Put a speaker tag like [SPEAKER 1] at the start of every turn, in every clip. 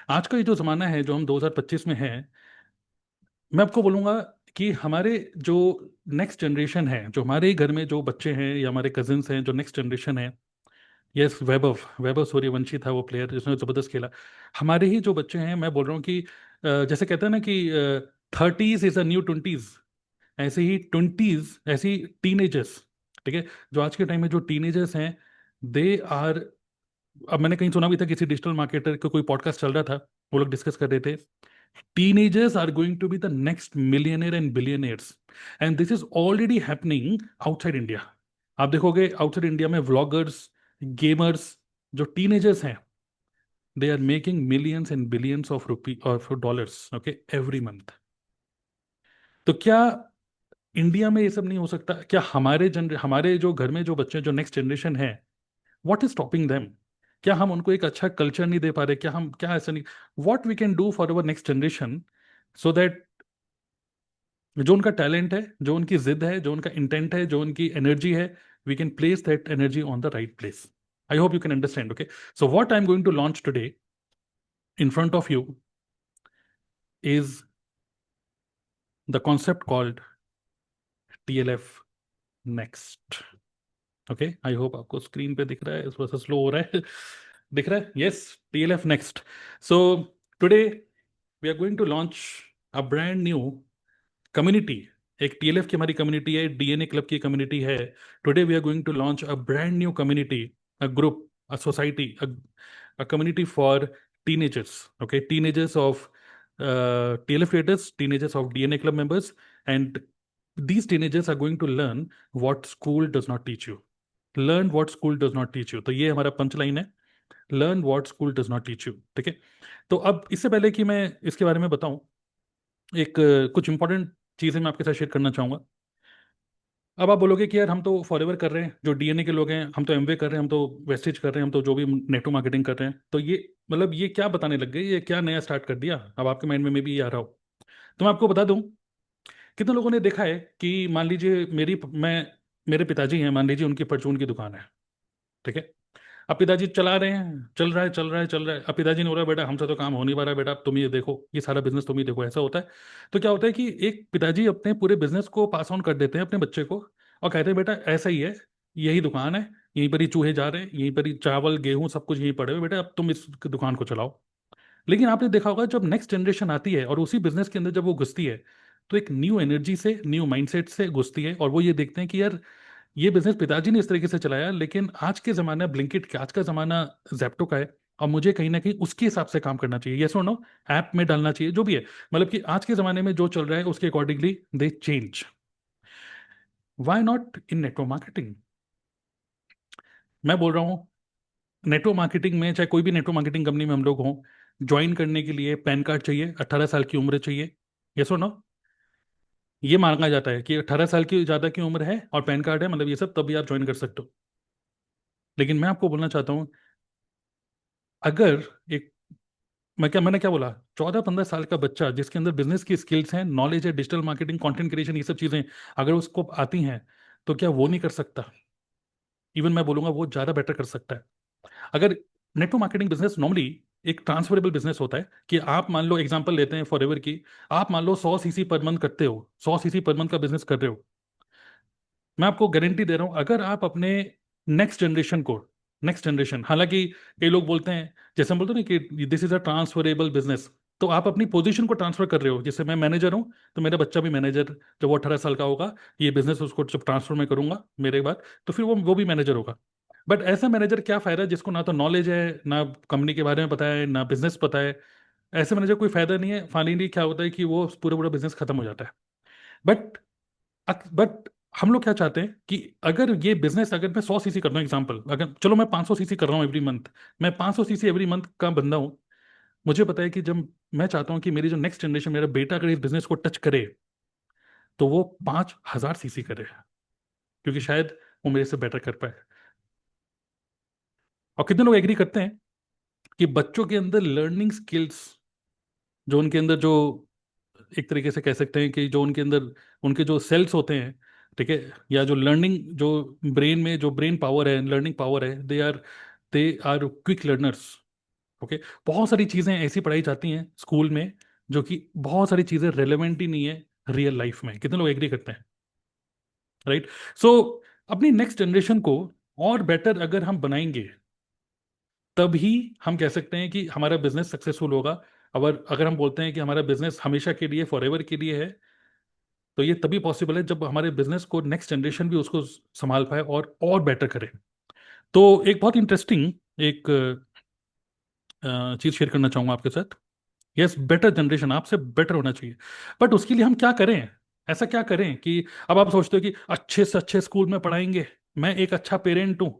[SPEAKER 1] आज का ये जो ज़माना है जो हम 2025 में है, मैं आपको बोलूँगा कि हमारे जो नेक्स्ट जनरेशन है, जो हमारे ही घर में जो बच्चे हैं या हमारे कजिन्स हैं, जो नेक्स्ट जनरेशन है। यस, वैभव वैभव सूर्यवंशी था वो प्लेयर जिसने ज़बरदस्त खेला। हमारे ही जो बच्चे हैं, मैं बोल रहा हूँ कि जैसे कहते हैं ना कि 30s is a new 20s, ऐसे ही 20s ऐसी टीनेजर्स। ठीक है, जो आज के टाइम में जो टीनेजर्स हैं, दे आर, अब मैंने कहीं सुना भी था, किसी डिजिटल मार्केटर का कोई पॉडकास्ट चल रहा था, वो लोग डिस्कस कर रहे थे, teenagers are going to be the next millionaire and billionaires, and this is already happening outside India. आप देखोगे आउटसाइड इंडिया में व्लॉगर्स, गेमर्स, जो टीनेजर्स हैं, they are making millions and billions of rupee of dollars, okay, every month. तो क्या India में ये सब नहीं हो सकता? क्या हमारे जो घर में जो बच्चे, जो नेक्स्ट जनरेशन है, व्हाट इज स्टॉपिंग देम? क्या हम उनको एक अच्छा कल्चर नहीं दे पा रहे? क्या हम, क्या ऐसा नहीं, what we can do for our next generation, so that जो उनका टैलेंट है, जो उनकी जिद है, जो उनका इंटेंट है, जो उनकी एनर्जी है, we can place that energy on the right place. I hope you can understand, okay? So what I am going to launch today in front of you is the concept called TLF next. Okay, I hope आपको screen पे दिख रहा है, थोड़ा सा slow हो रहा है। दिख रहा है? Yes, TLF next. So today we are going to launch a brand new community. एक TLF की हमारी कम्युनिटी है, DNA क्लब की कम्युनिटी है। Today we are going to launch a brand new community, a group, a society, a community for teenagers, okay, teenagers of TLF creators, teenagers of DNA club members, and these teenagers are going to learn what school does not teach you. Learn what school does not teach you, तो ये हमारा punch line है, learn what school does not teach you. ठीक है, तो अब इससे पहले कि मैं इसके बारे में बताऊं, एक कुछ इंपॉर्टेंट चीज़ें मैं आपके साथ शेयर करना चाहूंगा। अब आप बोलोगे कि यार हम तो फॉरएवर कर रहे हैं, जो DNA के लोग हैं, हम तो एमवे कर रहे हैं, हम तो वेस्टेज कर रहे हैं, हम तो जो भी नेटो मार्केटिंग कर रहे हैं, तो ये मतलब ये क्या बताने लग गए, ये क्या नया स्टार्ट कर दिया? अब आपके माइंड में भी ये आ रहा हो। तो मैं आपको बता दूं, कितने लोगों ने देखा है कि मान लीजिए मेरे पिताजी हैं, मान लीजिए उनकी परचून की दुकान है। ठीक है, अब पिताजी चला रहे हैं, चल रहा है, चल रहा है, चल रहा है। अब पिताजी ने बोला बेटा हमसे तो काम हो नहीं पा रहा है, बेटा अब तुम ये देखो, ये सारा बिजनेस तुम ही देखो, ऐसा होता है। तो क्या होता है कि एक पिताजी अपने पूरे बिजनेस को पास ऑन कर देते हैं अपने बच्चे को, और कहते हैं बेटा ऐसा ही है, यही दुकान है, यहीं पर ही चूहे जा रहे हैं, यहीं पर ही चावल गेहूं सब कुछ यहीं पड़े हुए, बेटा अब तुम इस दुकान को चलाओ। लेकिन आपने देखा होगा जब नेक्स्ट जनरेशन आती है और उसी बिजनेस के अंदर जब वो घुसती है, तो एक न्यू एनर्जी से, न्यू माइंडसेट से घुसती है, और वो ये देखते हैं कि यार ये बिजनेस पिताजी ने इस तरीके से चलाया, लेकिन आज के ज़माना ब्लिंकिट का, आज का ज़माना जैप्टो का है, और मुझे कहीं ना कहीं उसके हिसाब से काम करना चाहिए, यस और नो, ऐप में डालना चाहिए, जो भी है, मतलब कि आज के ज़माने में जो चल रहा है उसके accordingly they change. Why not in network marketing? मैं बोल रहा हूँ, नेटवर्क मार्केटिंग में, चाहे कोई भी नेटवर्क मार्केटिंग कंपनी में हम लोग हों, ज्वाइन करने के लिए पैन कार्ड चाहिए, 18 साल की उम्र चाहिए, यस और नो? ये मांगा जाता है कि 18 साल की ज़्यादा की उम्र है और पैन कार्ड है, मतलब ये सब, तभी आप ज्वाइन कर सकते हो। लेकिन मैं आपको बोलना चाहता हूँ, अगर एक, मैंने क्या बोला, 14-15 साल का बच्चा जिसके अंदर बिजनेस की स्किल्स हैं, नॉलेज है, डिजिटल मार्केटिंग, कंटेंट क्रिएशन, ये सब चीजें अगर उसको आती हैं, तो क्या वो नहीं कर सकता? इवन मैं बोलूंगा वो ज्यादा बेटर कर सकता है। अगर नेटवर्क मार्केटिंग बिजनेस नॉर्मली एक ट्रांसफरेबल बिजनेस होता है, कि आप मान लो, एग्जांपल लेते हैं फॉरएवर की, आप मान लो 100 सीसी पर मंथ करते हो, 100 सीसी पर मंथ का बिजनेस कर रहे हो, मैं आपको गारंटी दे रहा हूं, अगर आप अपने नेक्स्ट जनरेशन को, नेक्स्ट जनरेशन, हालांकि कई लोग बोलते हैं, जैसे हम बोलते हैं ना कि this is a transferable business, तो आप अपनी पोजीशन को ट्रांसफर कर रहे हो। जैसे मैं मैनेजर हूं, तो मेरा बच्चा भी मैनेजर, जब वो 18 साल का होगा, ये बिजनेस उसको जब ट्रांसफर मैं करूंगा मेरे बाद, तो फिर वो भी मैनेजर होगा। बट ऐसा मैनेजर क्या फायदा जिसको ना तो नॉलेज है, ना कंपनी के बारे में पता है, ना बिजनेस पता है? ऐसे मैनेजर कोई फायदा नहीं है। फाइनली क्या होता है कि वो पूरा पूरा बिजनेस खत्म हो जाता है। बट बट हम लोग क्या चाहते हैं कि अगर ये बिजनेस, अगर मैं 100 सीसी कर रहा हूँ, एग्जाम्पल, अगर चलो मैं 500 सीसी कर रहा हूँ एवरी मंथ, मैं 500 सीसी एवरी मंथ का बंदा हूँ। मुझे पता है कि जब मैं चाहता हूँ कि मेरी जो नेक्स्ट जनरेशन, मेरा बेटा अगर इस बिजनेस को टच करे, तो वो 5,000 सीसी करे, क्योंकि शायद वो मेरे से बेटर कर पाए। और कितने लोग एग्री करते हैं कि बच्चों के अंदर लर्निंग स्किल्स, जो उनके अंदर जो, एक तरीके से कह सकते हैं कि जो उनके अंदर उनके जो सेल्स होते हैं, ठीक है, या जो लर्निंग, जो ब्रेन में जो ब्रेन पावर है, लर्निंग पावर है, they are quick learners. Okay, बहुत सारी चीजें ऐसी पढ़ाई जाती हैं स्कूल में जो कि बहुत सारी चीजें रेलेवेंट ही नहीं है रियल लाइफ में। कितने लोग एग्री करते हैं? राइट। सो अपनी नेक्स्ट जनरेशन को और बेटर अगर हम बनाएंगे तभी हम कह सकते हैं कि हमारा बिजनेस सक्सेसफुल होगा। अगर अगर हम बोलते हैं कि हमारा बिजनेस हमेशा के लिए, फॉर एवर के लिए है, तो ये तभी पॉसिबल है जब हमारे बिजनेस को नेक्स्ट जनरेशन भी उसको संभाल पाए और बेटर करे। तो एक बहुत इंटरेस्टिंग एक चीज शेयर करना चाहूंगा आपके साथ। यस, बेटर जनरेशन आपसे बेटर होना चाहिए, बट उसके लिए हम क्या करें? ऐसा क्या करें कि अब आप सोचते हो कि अच्छे से अच्छे स्कूल में पढ़ाएंगे, मैं एक अच्छा पेरेंट हूं।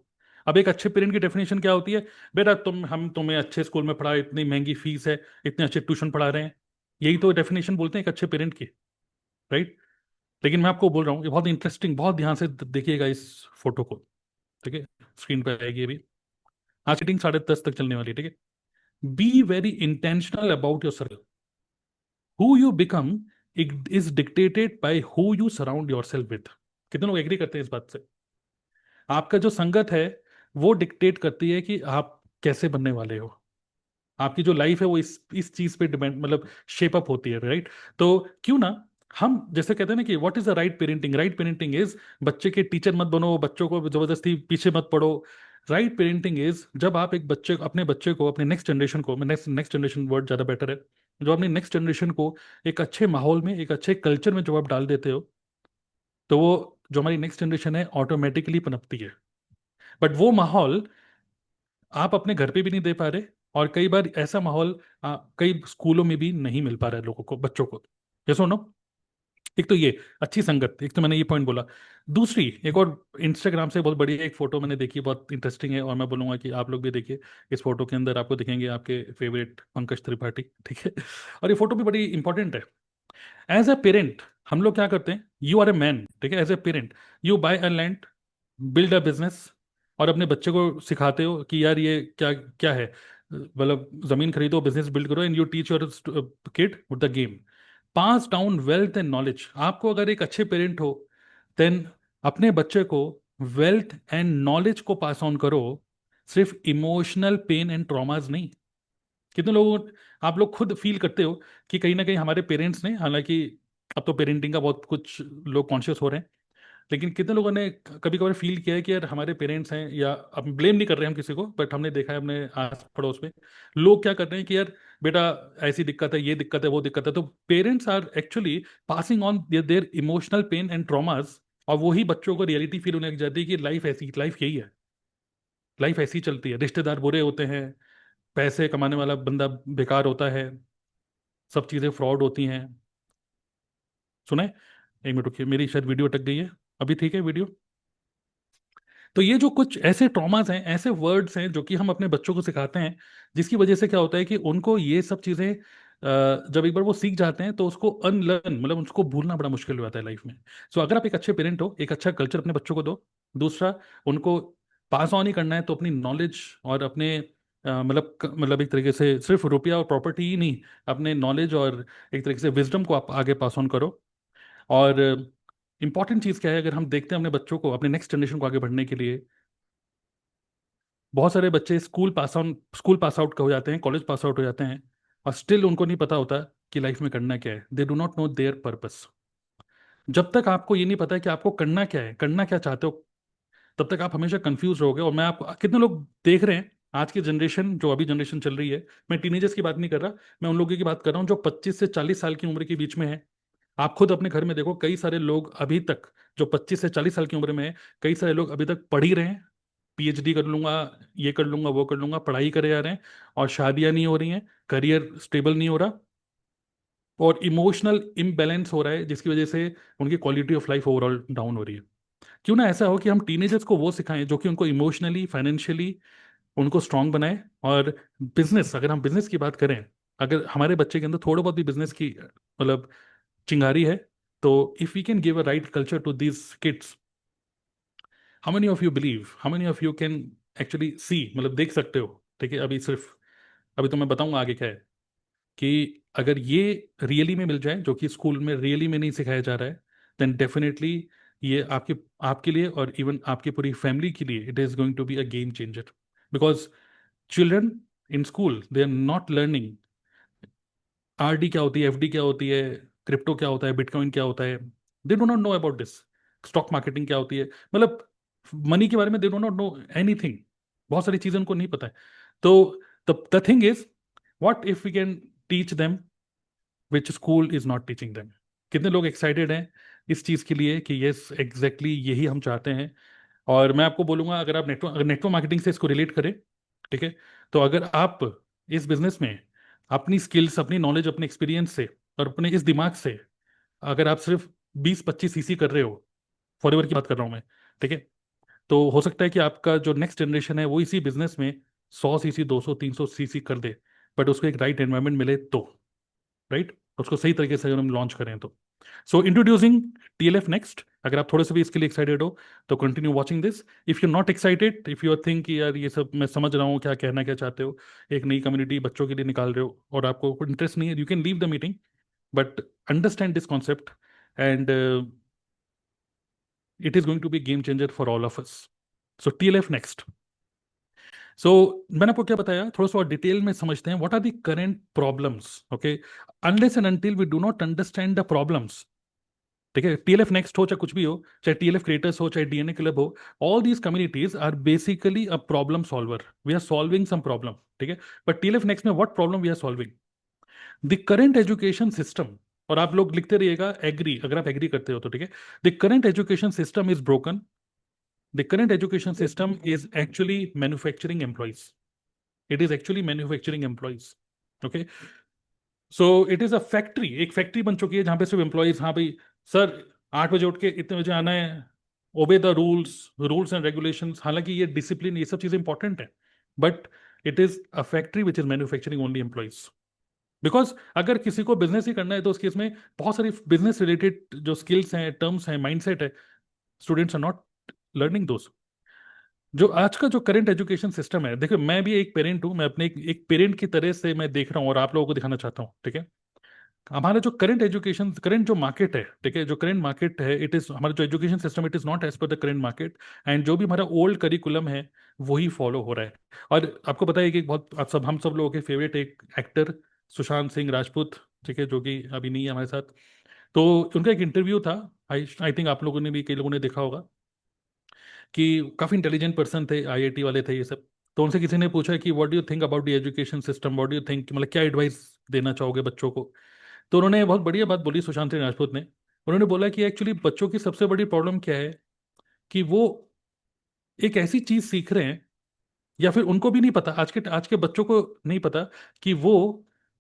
[SPEAKER 1] अब एक अच्छे पेरेंट की डेफिनेशन क्या होती है? बेटा हम तुम्हें अच्छे स्कूल में पढ़ाए, इतनी महंगी फीस है, इतने अच्छे ट्यूशन पढ़ा रहे हैं। यही तो डेफिनेशन बोलते हैं एक अच्छे पेरेंट की, राइट? लेकिन मैं आपको बोल रहा हूँ, ये बहुत इंटरेस्टिंग, बहुत ध्यान से देखिएगा इस फोटो को। ठीक है, स्क्रीन पर आएगी अभी। आज मीटिंग 10:30 तक चलने वाली है, ठीक है। Be very intentional about your circle. Who you become is dictated by who you surround yourself with. कितने लोग एग्री करते हैं इस बात से? आपका जो संगत है वो डिक्टेट करती है कि आप कैसे बनने वाले हो। आपकी जो लाइफ है वो इस चीज पे डिपेंड, मतलब शेप अप होती है, राइट? तो क्यों ना हम जैसे कहते हैं ना कि what is the right parenting? Right parenting is बच्चे के टीचर मत बनो, बच्चों को जबरदस्ती पीछे मत पड़ो। राइट पेरेंटिंग इज जब आप एक बच्चे अपने बच्चे को, अपने नेक्स्ट जनरेशन को, नेक्स्ट नेक्स्ट जनरेशन वर्ड ज्यादा बेटर है, जो अपनी नेक्स्ट जनरेशन को एक अच्छे माहौल में, एक अच्छे कल्चर में जब आप डाल देते हो, तो वो जो हमारी नेक्स्ट जनरेशन है ऑटोमेटिकली पनपती है। बट वो माहौल आप अपने घर पे भी नहीं दे पा रहे, और कई बार ऐसा माहौल कई स्कूलों में भी नहीं मिल पा रहा है लोगों को, बच्चों को। ये सुनो, एक तो ये अच्छी संगत, एक तो मैंने ये पॉइंट बोला। दूसरी एक और इंस्टाग्राम से बहुत बढ़िया एक फोटो मैंने देखी, बहुत इंटरेस्टिंग है, और मैं बोलूंगा कि आप लोग भी देखिए। इस फोटो के अंदर आपको दिखेंगे आपके फेवरेट पंकज त्रिपाठी, ठीक है। और ये फोटो भी बड़ी इंपॉर्टेंट है। एज ए पेरेंट हम लोग क्या करते हैं? यू आर ए मैन, ठीक है, as a parent you buy a land, build a business, और अपने बच्चे को सिखाते हो कि यार ये क्या क्या है, मतलब जमीन खरीदो, बिजनेस बिल्ड करो, and you teach your kid the game, pass down wealth and knowledge. आपको अगर एक अच्छे पेरेंट हो, देन अपने बच्चे को वेल्थ एंड नॉलेज को पास ऑन करो, सिर्फ इमोशनल पेन एंड ट्रॉमास नहीं। कितने लोगों, आप लोग खुद फील करते हो कि कहीं ना कहीं हमारे पेरेंट्स ने, हालांकि अब तो पेरेंटिंग का बहुत कुछ लोग कॉन्शियस हो रहे हैं, लेकिन कितने लोगों ने कभी कभार फील किया है कि यार हमारे पेरेंट्स हैं, या अब ब्लेम नहीं कर रहे हम किसी को, बट हमने देखा है अपने आस पड़ोस में लोग क्या करते हैं कि यार बेटा ऐसी दिक्कत है, ये दिक्कत है, वो दिक्कत है, तो parents are actually passing on their emotional pain and traumas, और वही बच्चों को रियलिटी फील होने लग जाती है कि लाइफ ऐसी, लाइफ यही है, लाइफ ऐसी चलती है, रिश्तेदार बुरे होते हैं, पैसे कमाने वाला बंदा बेकार होता है, सब चीज़ें फ्रॉड होती हैं। सुने, एक मिनट रुकिए, मेरी शायद वीडियो अटक गई है। अभी ठीक है वीडियो? तो ये जो कुछ ऐसे ट्रॉमास हैं, ऐसे वर्ड्स हैं जो कि हम अपने बच्चों को सिखाते हैं, जिसकी वजह से क्या होता है कि उनको ये सब चीज़ें जब एक बार वो सीख जाते हैं तो उसको अनलर्न, मतलब उसको भूलना बड़ा मुश्किल हो जाता है लाइफ में। सो अगर आप एक अच्छे पेरेंट हो, एक अच्छा कल्चर अपने बच्चों को दो। दूसरा, उनको पास ऑन ही करना है तो अपनी नॉलेज और अपने मतलब एक तरीके से सिर्फ रुपया और प्रॉपर्टी ही नहीं, अपने नॉलेज और एक तरीके से विजडम को आप आगे पास ऑन करो। और इंपॉर्टेंट चीज़ क्या है, अगर हम देखते हैं अपने बच्चों को, अपने नेक्स्ट जनरेशन को आगे बढ़ने के लिए, बहुत सारे बच्चे स्कूल पास आउट हो जाते हैं, कॉलेज पास आउट हो जाते हैं, और स्टिल उनको नहीं पता होता कि लाइफ में करना क्या है। They do not know there purpose. जब तक आपको ये नहीं पता है कि आपको करना क्या है, करना क्या चाहते हो, तब तक आप हमेशा कंफ्यूज रहोगे। और मैं आपको, कितने लोग देख रहे हैं आज की जनरेशन, जो अभी जनरेशन चल रही है, मैं टीनेजर्स की बात नहीं कर रहा, मैं उन लोगों की बात कर रहा हूँ जो 25 से 40 साल की उम्र के बीच में है। आप खुद अपने घर में देखो, कई सारे लोग अभी तक जो 25 से 40 साल की उम्र में है, कई सारे लोग अभी तक पढ़ ही रहे हैं, पीएचडी कर लूंगा, ये कर लूंगा, वो कर लूंगा, पढ़ाई करे जा रहे हैं, और शादियां नहीं हो रही हैं, करियर स्टेबल नहीं हो रहा, और इमोशनल इम्बैलेंस हो रहा है, जिसकी वजह से उनकी quality of life overall down हो रही है। क्यों ना ऐसा हो कि हम टीनेजर्स को वो सिखाएं जो कि उनको इमोशनली, फाइनेंशियली उनको स्ट्रांग बनाए। और बिजनेस, अगर हम बिजनेस की बात करें, अगर हमारे बच्चे के अंदर थोड़ा बहुत भी बिजनेस की मतलब चिंगारी है, तो if we can give a right culture to these kids, how many of you believe, how many of you can actually see, मतलब देख सकते हो, ठीक है, अभी सिर्फ, अभी तो मैं बताऊंगा आगे क्या है, कि अगर ये रियली में मिल जाए जो कि स्कूल में रियली में नहीं सिखाया जा रहा है, देन डेफिनेटली ये आपके आपके लिए और इवन आपकी पूरी फैमिली के लिए it is going to be a game changer. Because children in school they are not learning RD क्या होती है, एफडी क्या होती है, क्रिप्टो क्या होता है, बिटकॉइन क्या होता है। They do not know about this. Stock marketing क्या होती है, मतलब मनी के बारे में they do not know anything. बहुत सारी चीजें उनको नहीं पता है। तो the thing is, what if we can teach them which school is not teaching them. कितने लोग एक्साइटेड हैं इस चीज के लिए कि यस एग्जैक्टली यही हम चाहते हैं। और मैं आपको बोलूंगा, अगर आप नेटवर्क मार्केटिंग से इसको रिलेट करें, ठीक है, तो अगर आप इस बिजनेस में अपनी स्किल्स, अपनी नॉलेज, अपने एक्सपीरियंस से और अपने इस दिमाग से अगर आप सिर्फ 20-25 सीसी कर रहे हो, फॉरएवर की बात कर रहा हूं मैं, ठीक है, तो हो सकता है कि आपका जो नेक्स्ट जनरेशन है वो इसी बिजनेस में 100 सीसी, 200, 300 सीसी कर दे, बट उसको एक राइट एनवायरमेंट मिले तो, राइट, उसको सही तरीके से अगर हम लॉन्च करें तो। सो इंट्रोड्यूसिंग टीएलएफ नेक्स्ट। अगर आप थोड़े से भी इसके लिए एक्साइटेड हो तो continue watching this. If you not excited, if you are think यार ये सब मैं समझ रहा हूँ क्या कहना क्या चाहते हो, एक नई कम्युनिटी बच्चों के लिए निकाल रहे हो और आपको इंटरेस्ट नहीं है, you can leave the meeting, but understand this concept and it is going to be game changer for all of us. So TLF next. So मैंने आपको क्या बताया, थोड़ा सा और डिटेल में समझते हैं what are the current problems. Okay, unless and until we do not understand the problems, ठीक है, टीएलएफ नेक्स्ट हो चाहे कुछ भी हो, चाहे टीएलएफ क्रिएटर्स हो, चाहे डीएनए क्लब हो, all these communities are basically a problem solver. We are solving some problem, ठीक है। बट टीएलएफ नेक्स्ट में what problem we are solving, the current education system. और आप लोग लिखते रहिएगा एग्री, अगर आप एग्री करते हो तो, ठीक है। The current education system is broken. The current education system is actually manufacturing employees. It is actually manufacturing employees. Okay, so it is a factory, एक फैक्ट्री बन चुकी है जहां पे सिर्फ एम्प्लॉयज, हाँ भाई सर 8 बजे उठ के इतने बजे आना है, obey the rules, rules and regulations. हालांकि ये डिसिप्लिन, ये सब चीजें इंपॉर्टेंट है, but it is a factory which is manufacturing only employees. Because अगर किसी को बिजनेस ही करना है तो उस केस में बहुत सारी बिजनेस रिलेटेड जो स्किल्स हैं, टर्म्स हैं, माइंडसेट है, स्टूडेंट्स आर नॉट लर्निंग दोस। जो आज का जो करंट एजुकेशन सिस्टम है, देखिए मैं भी एक पेरेंट हूं, मैं अपने एक पेरेंट की तरह से मैं देख रहा हूं और आप लोगों को दिखाना चाहता हूं, ठीक है। हमारा जो करंट एजुकेशन, करंट जो मार्केट है, ठीक है, जो करंट मार्केट है, इट इज हमारा जो education system, it is not as per the current market. And जो भी हमारा ओल्ड करिकुलम है वही फॉलो हो रहा है। और आपको पता है कि एक बहुत, आप सब, हम सब लोगों के फेवरेट एक एक्टर सुशांत सिंह राजपूत, ठीक है, जो कि अभी नहीं है हमारे साथ, तो उनका एक इंटरव्यू था। आई आई थिंक आप लोगों ने भी, कई लोगों ने देखा होगा कि काफ़ी इंटेलिजेंट पर्सन थे, आईआईटी वाले थे ये सब। तो उनसे किसी ने पूछा कि what do you think about the education system, what do you think, मतलब क्या एडवाइस देना चाहोगे बच्चों को। तो उन्होंने बहुत बढ़िया बात बोली, सुशांत सिंह राजपूत ने। उन्होंने बोला कि एक्चुअली बच्चों की सबसे बड़ी प्रॉब्लम क्या है कि वो एक ऐसी चीज सीख रहे हैं, या फिर उनको भी नहीं पता, आज के बच्चों को नहीं पता कि वो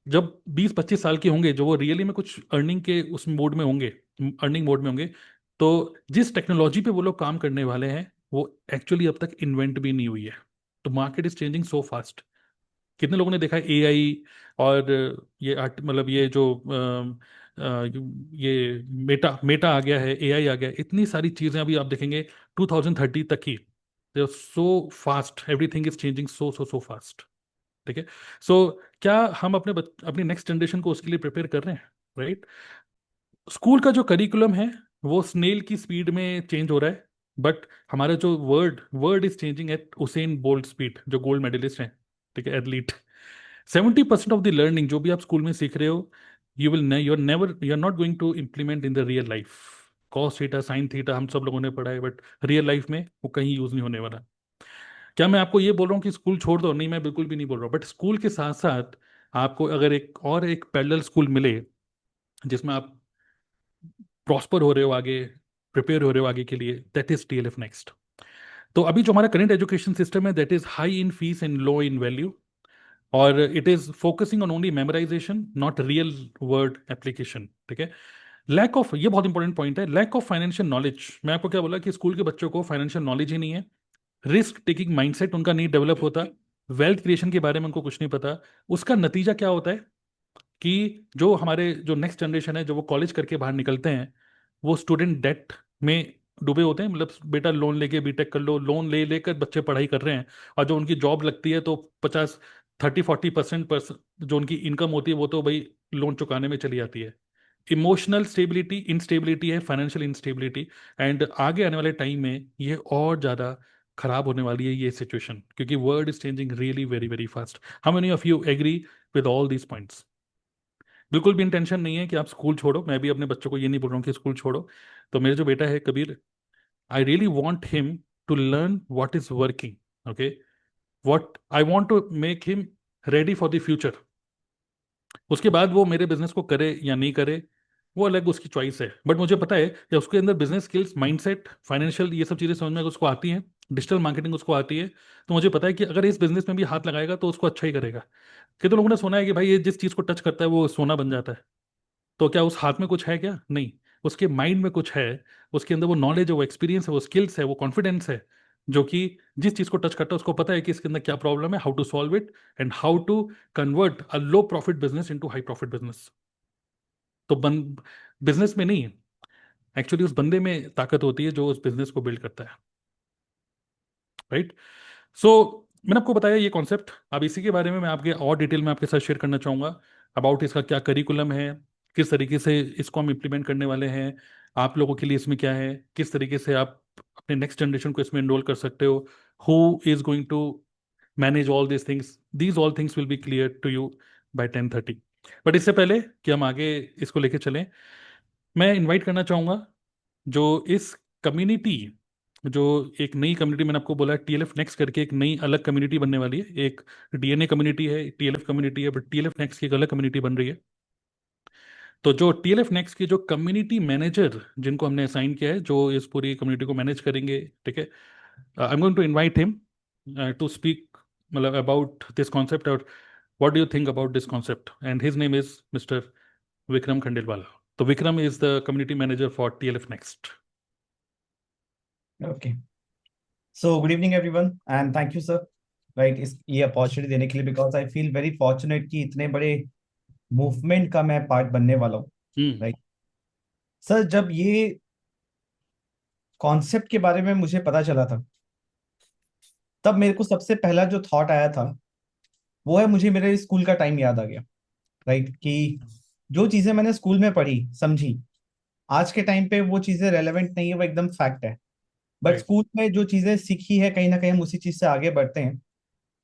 [SPEAKER 1] जब 20-25 साल के होंगे, जो वो रियली में कुछ अर्निंग के उस मोड में होंगे, अर्निंग मोड में होंगे, तो जिस टेक्नोलॉजी पे वो लोग काम करने वाले हैं वो एक्चुअली अब तक इन्वेंट भी नहीं हुई है। तो market is changing so fast. कितने लोगों ने देखा है एआई और ये मतलब ये जो ये मेटा मेटा आ गया है, एआई आ गया है, इतनी सारी चीजें अभी आप देखेंगे 2030 तक ही। They are so fast, everything is changing so so so fast, ठीक है। सो क्या हम अपनी नेक्स्ट जनरेशन को उसके लिए प्रिपेयर कर रहे हैं, राइट। स्कूल का जो करिकुलम है वो स्नेल की स्पीड में चेंज हो रहा है, बट हमारा जो world world is changing at Usain Bolt speed, जो गोल्ड मेडलिस्ट हैं, ठीक है, एथलीट। 70% ऑफ द लर्निंग जो भी आप स्कूल में सीख रहे हो, you are not going to implement in the real life. Cos theta, sine theta हम सब लोगों ने पढ़ा है, बट रियल लाइफ में वो कहीं यूज नहीं होने वाला। क्या मैं आपको ये बोल रहा हूँ कि स्कूल छोड़ दो, नहीं, मैं बिल्कुल भी नहीं बोल रहा हूँ, बट स्कूल के साथ साथ आपको अगर एक पैरेलल स्कूल मिले जिसमें आप प्रॉस्पर हो रहे हो आगे, प्रिपेयर हो रहे हो आगे के लिए, दैट इज टीएलएफ नेक्स्ट। तो अभी जो हमारा करंट एजुकेशन सिस्टम है, that is high in fees and low in value, और it is focusing on only memorisation, not real word application, ठीक है। लैक ऑफ, ये बहुत इंपॉर्टेंट पॉइंट है, लैक ऑफ फाइनेंशियल नॉलेज। मैं आपको क्या बोला कि स्कूल के बच्चों को फाइनेंशियल नॉलेज ही नहीं है, रिस्क टेकिंग माइंडसेट उनका नहीं डेवलप होता, वेल्थ क्रिएशन के बारे में उनको कुछ नहीं पता। उसका नतीजा क्या होता है कि जो हमारे जो नेक्स्ट जनरेशन है, जो वो कॉलेज करके बाहर निकलते हैं, वो स्टूडेंट डेट में डूबे होते हैं। मतलब बेटा लोन लेके बीटेक कर लो, लोन ले लेकर बच्चे पढ़ाई कर रहे हैं, और जो उनकी जॉब लगती है तो 50, 30, 40% जो उनकी इनकम होती है वो तो भाई लोन चुकाने में चली जाती है। इमोशनल स्टेबिलिटी, इंस्टेबिलिटी है, फाइनेंशियल इंस्टेबिलिटी। एंड आगे आने वाले टाइम में ये और ज़्यादा खराब होने वाली है ये सिचुएशन, क्योंकि world is changing really very very fast. How many of you agree with all these points? बिल्कुल भी इंटेंशन नहीं है कि आप स्कूल छोड़ो, मैं भी अपने बच्चों को ये नहीं बोल रहा हूँ कि स्कूल छोड़ो। तो मेरे जो बेटा है Kabir, I really want him to learn what is working, okay, what I want to make him ready for the future. उसके बाद वो मेरे बिजनेस को करे या नहीं करे, वो अलग उसकी चॉइस है। बट मुझे पता है कि उसके अंदर बिजनेस स्किल्स, माइंडसेट, फाइनेंशियल, ये सब चीज़ें समझ में उसको आती हैं, डिजिटल मार्केटिंग उसको आती है। तो मुझे पता है कि अगर इस बिजनेस में भी हाथ लगाएगा तो उसको अच्छा ही करेगा। कितने लोगों ने सुना है कि भाई ये जिस चीज़ को टच करता है वो सोना बन जाता है। तो क्या उस हाथ में कुछ है? क्या नहीं, उसके माइंड में कुछ है, उसके अंदर वो नॉलेज है, वो एक्सपीरियंस है, वो स्किल्स है, वो कॉन्फिडेंस है, जो कि जिस चीज को टच करता है उसको पता है कि इसके अंदर क्या प्रॉब्लम है, how to solve it, and how to convert a low profit business into high profit business. तो बिजनेस में नहीं, एक्चुअली उस बंदे में ताकत होती है जो उस बिजनेस को बिल्ड करता है, राइट? सो मैंने आपको बताया ये कॉन्सेप्ट। अब इसी के बारे में मैं आपके और डिटेल में आपके साथ शेयर करना चाहूँगा अबाउट इसका क्या करिकुलम है, किस तरीके से इसको हम इम्प्लीमेंट करने वाले हैं, आप लोगों के लिए इसमें क्या है, किस तरीके से आप अपने नेक्स्ट जनरेशन को इसमें एनरोल कर सकते हो, who is going to manage all this things, these all things will be clear to you by 10:30। But इससे पहले कि हम आगे इसको लेके चलें, मैं इनवाइट करना चाहूँगा जो इस कम्युनिटी, जो एक नई कम्युनिटी मैंने आपको बोला है, टीएलएफ नेक्स्ट करके एक नई अलग कम्युनिटी बनने वाली है। एक डीएनए कम्युनिटी है, टीएलएफ कम्युनिटी है, बट टीएलएफ नेक्स्ट की एक अलग कम्युनिटी बन रही है। तो जो टीएलएफ नेक्स्ट की जो कम्युनिटी मैनेजर जिनको हमने असाइन किया है, जो इस पूरी कम्युनिटी को मैनेज करेंगे, ठीक है, I am going to invite him to speak, मतलब अबाउट दिस कॉन्सेप्ट, और what do you think about this concept, and his name is mister Vikram Khandelwal. तो Vikram is the community manager for TLF next.
[SPEAKER 2] Okay, so good evening everyone and thank you sir, right, इस ये opportunity देने के लिए, because I feel very fortunate कि इतने बड़े movement का मैं पार्ट बनने वाला हूँ।
[SPEAKER 1] हम्म।
[SPEAKER 2] राइट सर, जब ये कॉन्सेप्ट के बारे में मुझे पता चला था, तब मेरे को सबसे पहला जो थॉट आया था वो है, मुझे मेरे स्कूल का टाइम याद आ गया। राइट, कि जो चीजें मैंने स्कूल में पढ़ी समझी, आज के टाइम पे वो चीजें रेलेवेंट नहीं है, वो एकदम फैक्ट है। But
[SPEAKER 1] right.
[SPEAKER 2] स्कूल में जो चीजें सीखी है, कहीं ना कहीं हम उसी चीज से आगे बढ़ते हैं।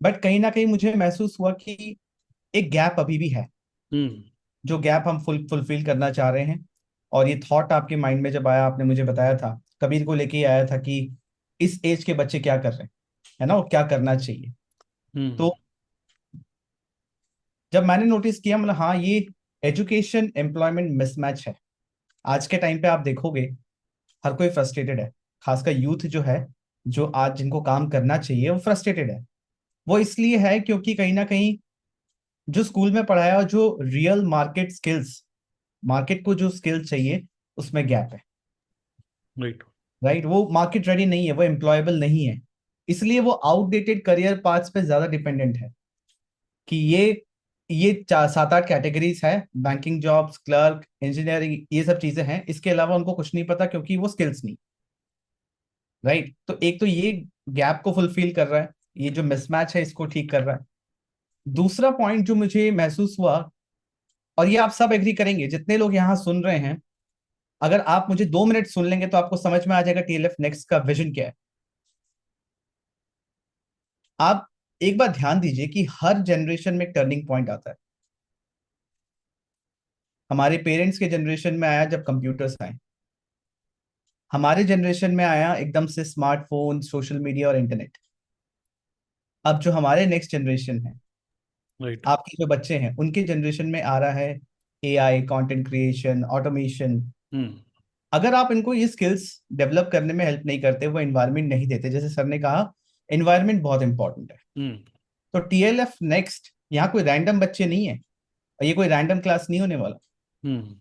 [SPEAKER 2] बट कहीं ना कहीं मुझे महसूस हुआ कि एक गैप अभी भी है,
[SPEAKER 1] हम्म।
[SPEAKER 2] जो गैप हम फुलफिल करना चाह रहे हैं। और ये थॉट आपके माइंड में जब आया, आपने मुझे बताया था, कबीर को लेके ही आया था कि इस एज के बच्चे क्या कर रहे हैं, है ना, वो क्या करना चाहिए।
[SPEAKER 1] हम्म।
[SPEAKER 2] तो जब मैंने नोटिस किया, मतलब हाँ, ये एजुकेशन एम्प्लॉयमेंट मिसमैच है। आज के टाइम पे आप देखोगे, हर कोई फ्रस्ट्रेटेड है, खासकर यूथ जो है, जो आज जिनको काम करना चाहिए वो फ्रस्ट्रेटेड है। वो इसलिए है क्योंकि कहीं ना कहीं जो स्कूल में पढ़ाया और जो रियल मार्केट स्किल्स, मार्केट को जो स्किल चाहिए, उसमें गैप है।
[SPEAKER 1] राइट।
[SPEAKER 2] राइट, वो मार्केट रेडी नहीं है, वो एम्प्लॉयबल नहीं है। इसलिए वो आउटडेटेड करियर पाथ्स पे ज्यादा डिपेंडेंट है, कि ये 7-8 कैटेगरीज है, बैंकिंग जॉब्स, क्लर्क, इंजीनियरिंग, ये सब चीजें हैं, इसके अलावा उनको कुछ नहीं पता, क्योंकि वो स्किल्स नहीं। राइट, तो एक तो ये गैप को फुलफिल कर रहा है, ये जो मिसमैच है इसको ठीक कर रहा है। दूसरा पॉइंट जो मुझे महसूस हुआ, और ये आप सब एग्री करेंगे जितने लोग यहाँ सुन रहे हैं, अगर आप मुझे 2 मिनट सुन लेंगे तो आपको समझ में आ जाएगा टीएलएफ नेक्स्ट का विजन क्या है। आप एक बार ध्यान दीजिए कि हर जनरेशन में एक टर्निंग पॉइंट आता है। हमारे पेरेंट्स के जनरेशन में आया जब कंप्यूटर्स आए, हमारे जनरेशन में आया एकदम से स्मार्टफोन, सोशल मीडिया और इंटरनेट। अब जो हमारे नेक्स्ट जनरेशन है,
[SPEAKER 1] राइट।
[SPEAKER 2] आपके जो बच्चे हैं, उनके जनरेशन में आ रहा है एआई, कंटेंट क्रिएशन, ऑटोमेशन।
[SPEAKER 1] हम्म।
[SPEAKER 2] अगर आप इनको ये स्किल्स डेवलप करने में हेल्प नहीं करते, वो एनवायरनमेंट नहीं देते, जैसे सर ने कहा, एनवायरनमेंट बहुत इंपॉर्टेंट है।
[SPEAKER 1] हम्म।
[SPEAKER 2] तो टीएलएफ नेक्स्ट यहाँ कोई रैंडम बच्चे नहीं है, और ये कोई रैंडम क्लास नहीं होने वाला।
[SPEAKER 1] हम्म।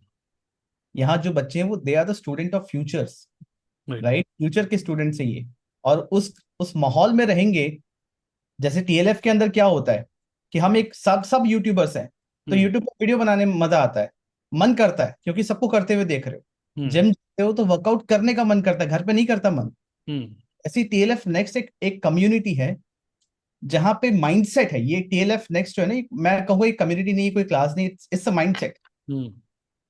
[SPEAKER 2] यहाँ जो बच्चे हैं वो they are the student of futures.
[SPEAKER 1] Right.
[SPEAKER 2] Right, future के स्टूडेंट से ये, और उस माहौल में रहेंगे। जैसे टीएलएफ के अंदर क्या होता है कि हम एक सब सब यूट्यूबर्स हैं, तो
[SPEAKER 1] हम्म।
[SPEAKER 2] यूट्यूब पर वीडियो बनाने में मजा आता है, मन करता है, क्योंकि सबको करते हुए देख रहे हो।
[SPEAKER 1] हम्म।
[SPEAKER 2] जिम जाते हो तो वर्कआउट करने का मन करता है, घर पे नहीं करता मन।
[SPEAKER 1] हम्म।
[SPEAKER 2] ऐसी टीएलएफ नेक्स्ट एक कम्युनिटी है, जहां पे माइंडसेट है। ये टीएलएफ नेक्स्ट जो है ना, मैं कहूँ एक कम्युनिटी नहीं, कोई क्लास नहीं, इट्स अ माइंडसेट।
[SPEAKER 1] हम्म।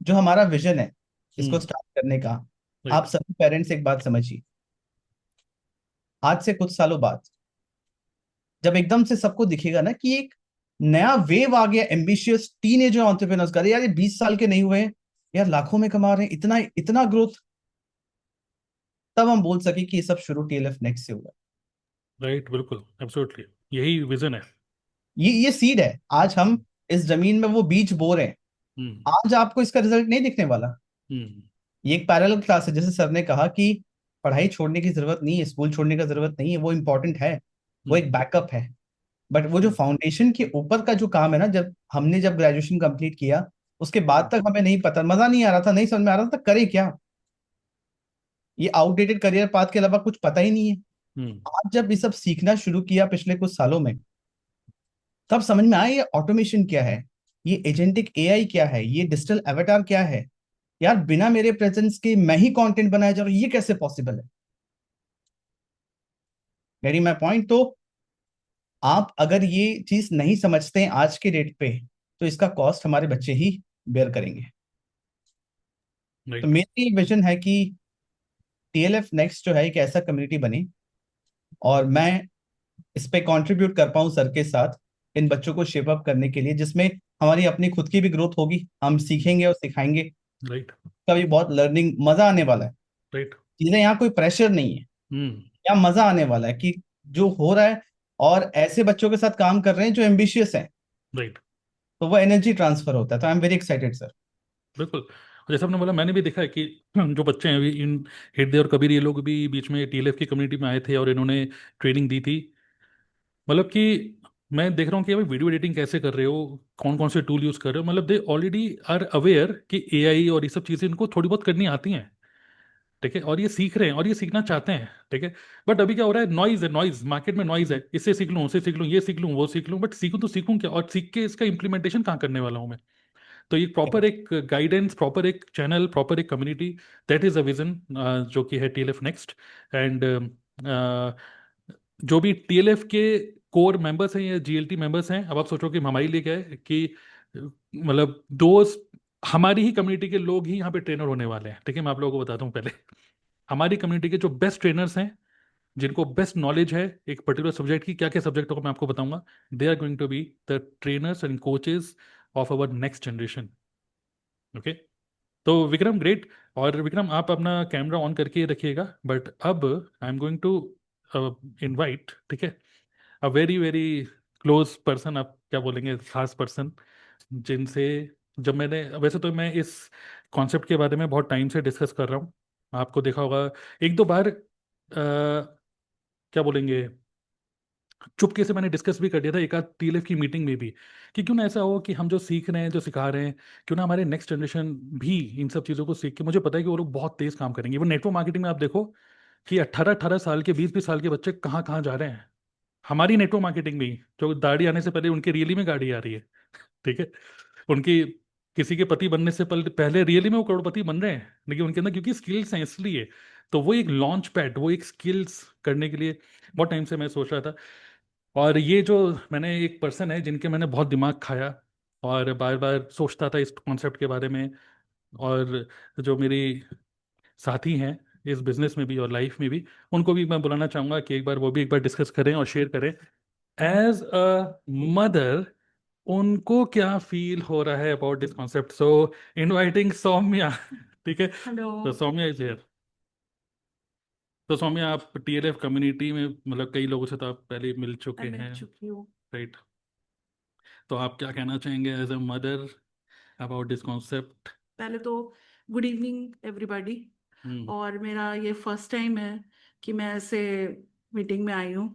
[SPEAKER 2] जो हमारा विजन है इसको
[SPEAKER 1] हम्म।
[SPEAKER 2] स्टार्ट करने का, आप
[SPEAKER 1] राइट।
[SPEAKER 2] सभी पेरेंट्स एक बात समझिए, आज से कुछ सालों बाद जब एकदम से सबको दिखेगा ना कि एक नया वेव आ गया एम्बिशियस टीनेजर एंटरप्रेन्योर्स का, यार ये 20 साल के नहीं हुए हैं, यार लाखों में कमा रहे हैं, इतना इतना ग्रोथ, तब हम बोल सके कि ये सब शुरू टीएलएफ नेक्स्ट से हुआ।
[SPEAKER 1] राइट, बिल्कुल, एब्सोल्युटली, यही विजन है।
[SPEAKER 2] ये सीड है, आज हम इस जमीन में वो बीज बो रहे हैं।
[SPEAKER 1] हम्म।
[SPEAKER 2] आज आपको इसका रिजल्ट नहीं दिखने वाला।
[SPEAKER 1] हम्म।
[SPEAKER 2] ये एक पैरेलल क्लास है, जैसे सर ने कहा कि पढ़ाई छोड़ने की जरूरत नहीं है, स्कूल छोड़ने का जरूरत नहीं है, वो इंपॉर्टेंट है, वो
[SPEAKER 1] हम्म।
[SPEAKER 2] एक बैकअप है। बट वो जो
[SPEAKER 1] हम्म।
[SPEAKER 2] फाउंडेशन के ऊपर का जो काम है ना, जब ग्रेजुएशन कंप्लीट किया उसके बाद
[SPEAKER 1] हम्म।
[SPEAKER 2] तक हमें नहीं पता, मजा नहीं आ रहा था, नहीं समझ में आ रहा था करे क्या, ये आउटडेटेड करियर पाथ के अलावा कुछ पता ही नहीं है।
[SPEAKER 1] हम्म।
[SPEAKER 2] आज जब ये सब सीखना शुरू किया पिछले कुछ सालों में, तब समझ में आया ये ऑटोमेशन क्या है, ये एजेंटिक एआई क्या है, ये डिजिटल एवेटार क्या है। यार बिना मेरे प्रेजेंस के मैं ही कंटेंट बनाया जा रहा हूं, ये कैसे पॉसिबल है। Very my point. तो आप अगर ये चीज नहीं समझते हैं आज के डेट पे, तो इसका कॉस्ट हमारे बच्चे ही बेयर करेंगे। तो
[SPEAKER 1] राइट।
[SPEAKER 2] मेरी विजन है कि टीएलएफ नेक्स्ट जो है एक ऐसा कम्युनिटी बने, और मैं इस पे कंट्रीब्यूट कर पाऊं सर के साथ, इन बच्चों को शेप अप करने के लिए, जिसमें हमारी अपनी खुद की भी ग्रोथ होगी, हम सीखेंगे और सिखाएंगे।
[SPEAKER 1] राइट।
[SPEAKER 2] कभी बहुत लर्निंग मजा आने वाला है,
[SPEAKER 1] राइट।
[SPEAKER 2] चीजें यहाँ कोई प्रेशर नहीं है,
[SPEAKER 1] हम्म।
[SPEAKER 2] यहाँ मजा आने वाला है कि जो हो रहा है, और ऐसे बच्चों के साथ काम कर रहे हैं जो एम्बिशियस हैं,
[SPEAKER 1] राइट।
[SPEAKER 2] तो वो एनर्जी ट्रांसफर होता है। तो I am very excited sir.
[SPEAKER 1] बिल्कुल, और जैसे आपने बोला, मैंने भी देखा है कि जो बच्चे हैं अभी इन हृदय और कबीर, ये लोग भी बीच में टीएलएफ की कम्युनिटी में आए थे और इन्होंने ट्रेनिंग दी थी। मतलब कि मैं देख रहा हूँ कि अभी वीडियो एडिटिंग कैसे कर रहे हो, कौन कौन से टूल यूज़ कर रहे हो, मतलब दे ऑलरेडी आर अवेयर कि एआई और ये सब चीज़ें इनको थोड़ी बहुत करनी आती हैं। ठीक है, और ये सीख रहे हैं और ये सीखना चाहते हैं। ठीक है, बट अभी क्या हो रहा है, नॉइज है, नॉइज मार्केट में नॉइज है, इससे सीख लूँ, उससे सीख लूँ, ये सीख लूँ, वो सीख लूँ, बट सीखूँ तो सीखूँ क्या, और सीख के इसका इंप्लीमेंटेशन कहाँ करने वाला हूँ मैं। तो ये प्रॉपर एक गाइडेंस, प्रॉपर एक चैनल, प्रॉपर एक community, that is a vision जो कि है टीएलएफ नेक्स्ट। एंड जो भी टीएलएफ के कोर मेंबर्स हैं या जीएलटी मेंबर्स हैं, अब आप सोचो कि हमारे लिए क्या है कि मतलब दोस्त, हमारी ही कम्युनिटी के लोग ही यहाँ पे ट्रेनर होने वाले हैं। ठीक है, मैं आप लोगों को बताता हूँ पहले, हमारी कम्युनिटी के जो बेस्ट ट्रेनर्स हैं, जिनको बेस्ट नॉलेज है एक पर्टिकुलर सब्जेक्ट की, क्या क्या सब्जेक्ट होगा मैं आपको बताऊंगा, they are going to be the trainers and coaches of our next generation. Okay, तो विक्रम ग्रेट। और विक्रम आप अपना कैमरा ऑन करके रखिएगा, बट अब I am going to invite, ठीक है, a very very close person, आप क्या बोलेंगे, खास पर्सन, जिनसे जब मैंने, वैसे तो मैं इस कॉन्सेप्ट के बारे में बहुत टाइम से डिस्कस कर रहा हूँ, आपको देखा होगा एक दो बार, क्या बोलेंगे, चुपके से मैंने डिस्कस भी कर दिया था एक आध टीएलएफ की मीटिंग में भी, कि क्यों ना ऐसा हो कि हम जो सीख रहे हैं, जो सिखा रहे हैं, क्यों ना हमारे नेक्स्ट जनरेशन भी इन सब चीज़ों को सीख के, मुझे पता है कि वो लोग बहुत तेज काम करेंगे। वो नेटवर्क मार्केटिंग में आप देखो कि 18-18 साल के, 20-20 साल के बच्चे कहाँ कहाँ जा रहे हैं। हमारी नेटवर्क मार्केटिंग में ही, जो दाढ़ी आने से पहले उनके रियली में गाड़ी आ रही है। ठीक है, उनकी किसी के पति बनने से पहले रियली में वो करोड़पति बन रहे हैं, लेकिन उनके अंदर क्योंकि स्किल्स हैं इसलिए। तो वो एक लॉन्च पैड, वो एक स्किल्स करने के लिए बहुत टाइम से मैं सोच रहा था। और ये जो मैंने एक पर्सन है जिनके मैंने बहुत दिमाग खाया और बार बार सोचता था इस कॉन्सेप्ट के बारे में, और जो मेरी साथी हैं इस बिजनेस में भी और लाइफ में भी, उनको भी मैं बुलाना चाहूँगा कि एक बार वो भी एक बार डिस्कस करें और शेयर करें एज अ मदर, उनको क्या फील हो रहा है about this concept. So inviting Saumya. ठीक है,
[SPEAKER 3] हेलो।
[SPEAKER 1] तो सौम्या इज हियर। तो सौम्या, आप टीएलएफ कम्युनिटी में मतलब कई लोगों से तो आप पहले मिल चुके
[SPEAKER 3] मैं मिल
[SPEAKER 1] हैं,
[SPEAKER 3] चुकी हूँ।
[SPEAKER 1] राइट, तो आप क्या कहना चाहेंगे as a mother about this concept.
[SPEAKER 3] पहले तो गुड इवनिंग एवरीबॉडी।
[SPEAKER 1] हम्म।
[SPEAKER 3] और मेरा ये फर्स्ट टाइम है कि मैं ऐसे मीटिंग में आई हूँ।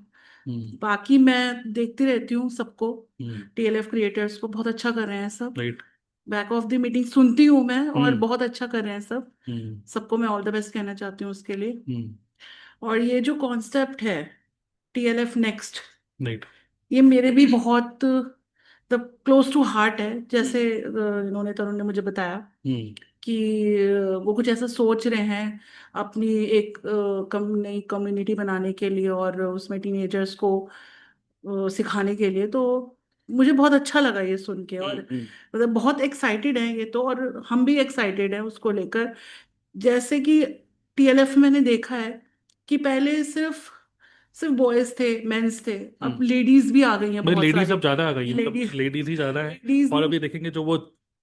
[SPEAKER 1] हम्म।
[SPEAKER 3] बाकी मैं देखती रहती हूँ सबको,
[SPEAKER 1] हम्म।
[SPEAKER 3] टीएलएफ क्रिएटर्स को, बहुत अच्छा कर रहे हैं सब।
[SPEAKER 1] Right.
[SPEAKER 3] Back of the meeting सुनती हूँ मैं, और
[SPEAKER 1] हम्म।
[SPEAKER 3] बहुत अच्छा कर रहे हैं सब।
[SPEAKER 1] हम्म।
[SPEAKER 3] सबको मैं ऑल द बेस्ट कहना चाहती हूँ उसके लिए।
[SPEAKER 1] हम्म।
[SPEAKER 3] और ये जो कॉन्सेप्ट है टीएलएफ नेक्स्ट,
[SPEAKER 1] राइट।
[SPEAKER 3] ये मेरे भी बहुत द क्लोज टू हार्ट है। जैसे इन्होंने, तरुण ने मुझे बताया
[SPEAKER 1] हम्म।
[SPEAKER 3] कि वो कुछ ऐसा सोच रहे हैं अपनी एक नई कम्युनिटी बनाने के लिए, और उसमें टीनेजर्स को सिखाने के लिए। तो मुझे बहुत अच्छा लगा ये सुन के, और
[SPEAKER 1] हम्म।
[SPEAKER 3] मतलब बहुत एक्साइटेड है ये तो, और हम भी एक्साइटेड हैं उसको लेकर। जैसे कि टीएलएफ मैंने देखा है कि पहले सिर्फ सिर्फ बॉयज थे, मेंस थे, अब
[SPEAKER 1] हम्म।
[SPEAKER 3] लेडीज भी आ गई हैं
[SPEAKER 1] भाई
[SPEAKER 3] बहुत
[SPEAKER 1] लेडीज
[SPEAKER 3] सारी।
[SPEAKER 1] अब ज्यादा आ गई है, मतलब
[SPEAKER 3] लेडीज
[SPEAKER 1] लेडीज ही ज्यादा है।
[SPEAKER 3] लेडीज
[SPEAKER 1] और
[SPEAKER 3] भी।
[SPEAKER 1] अभी देखेंगे जो वो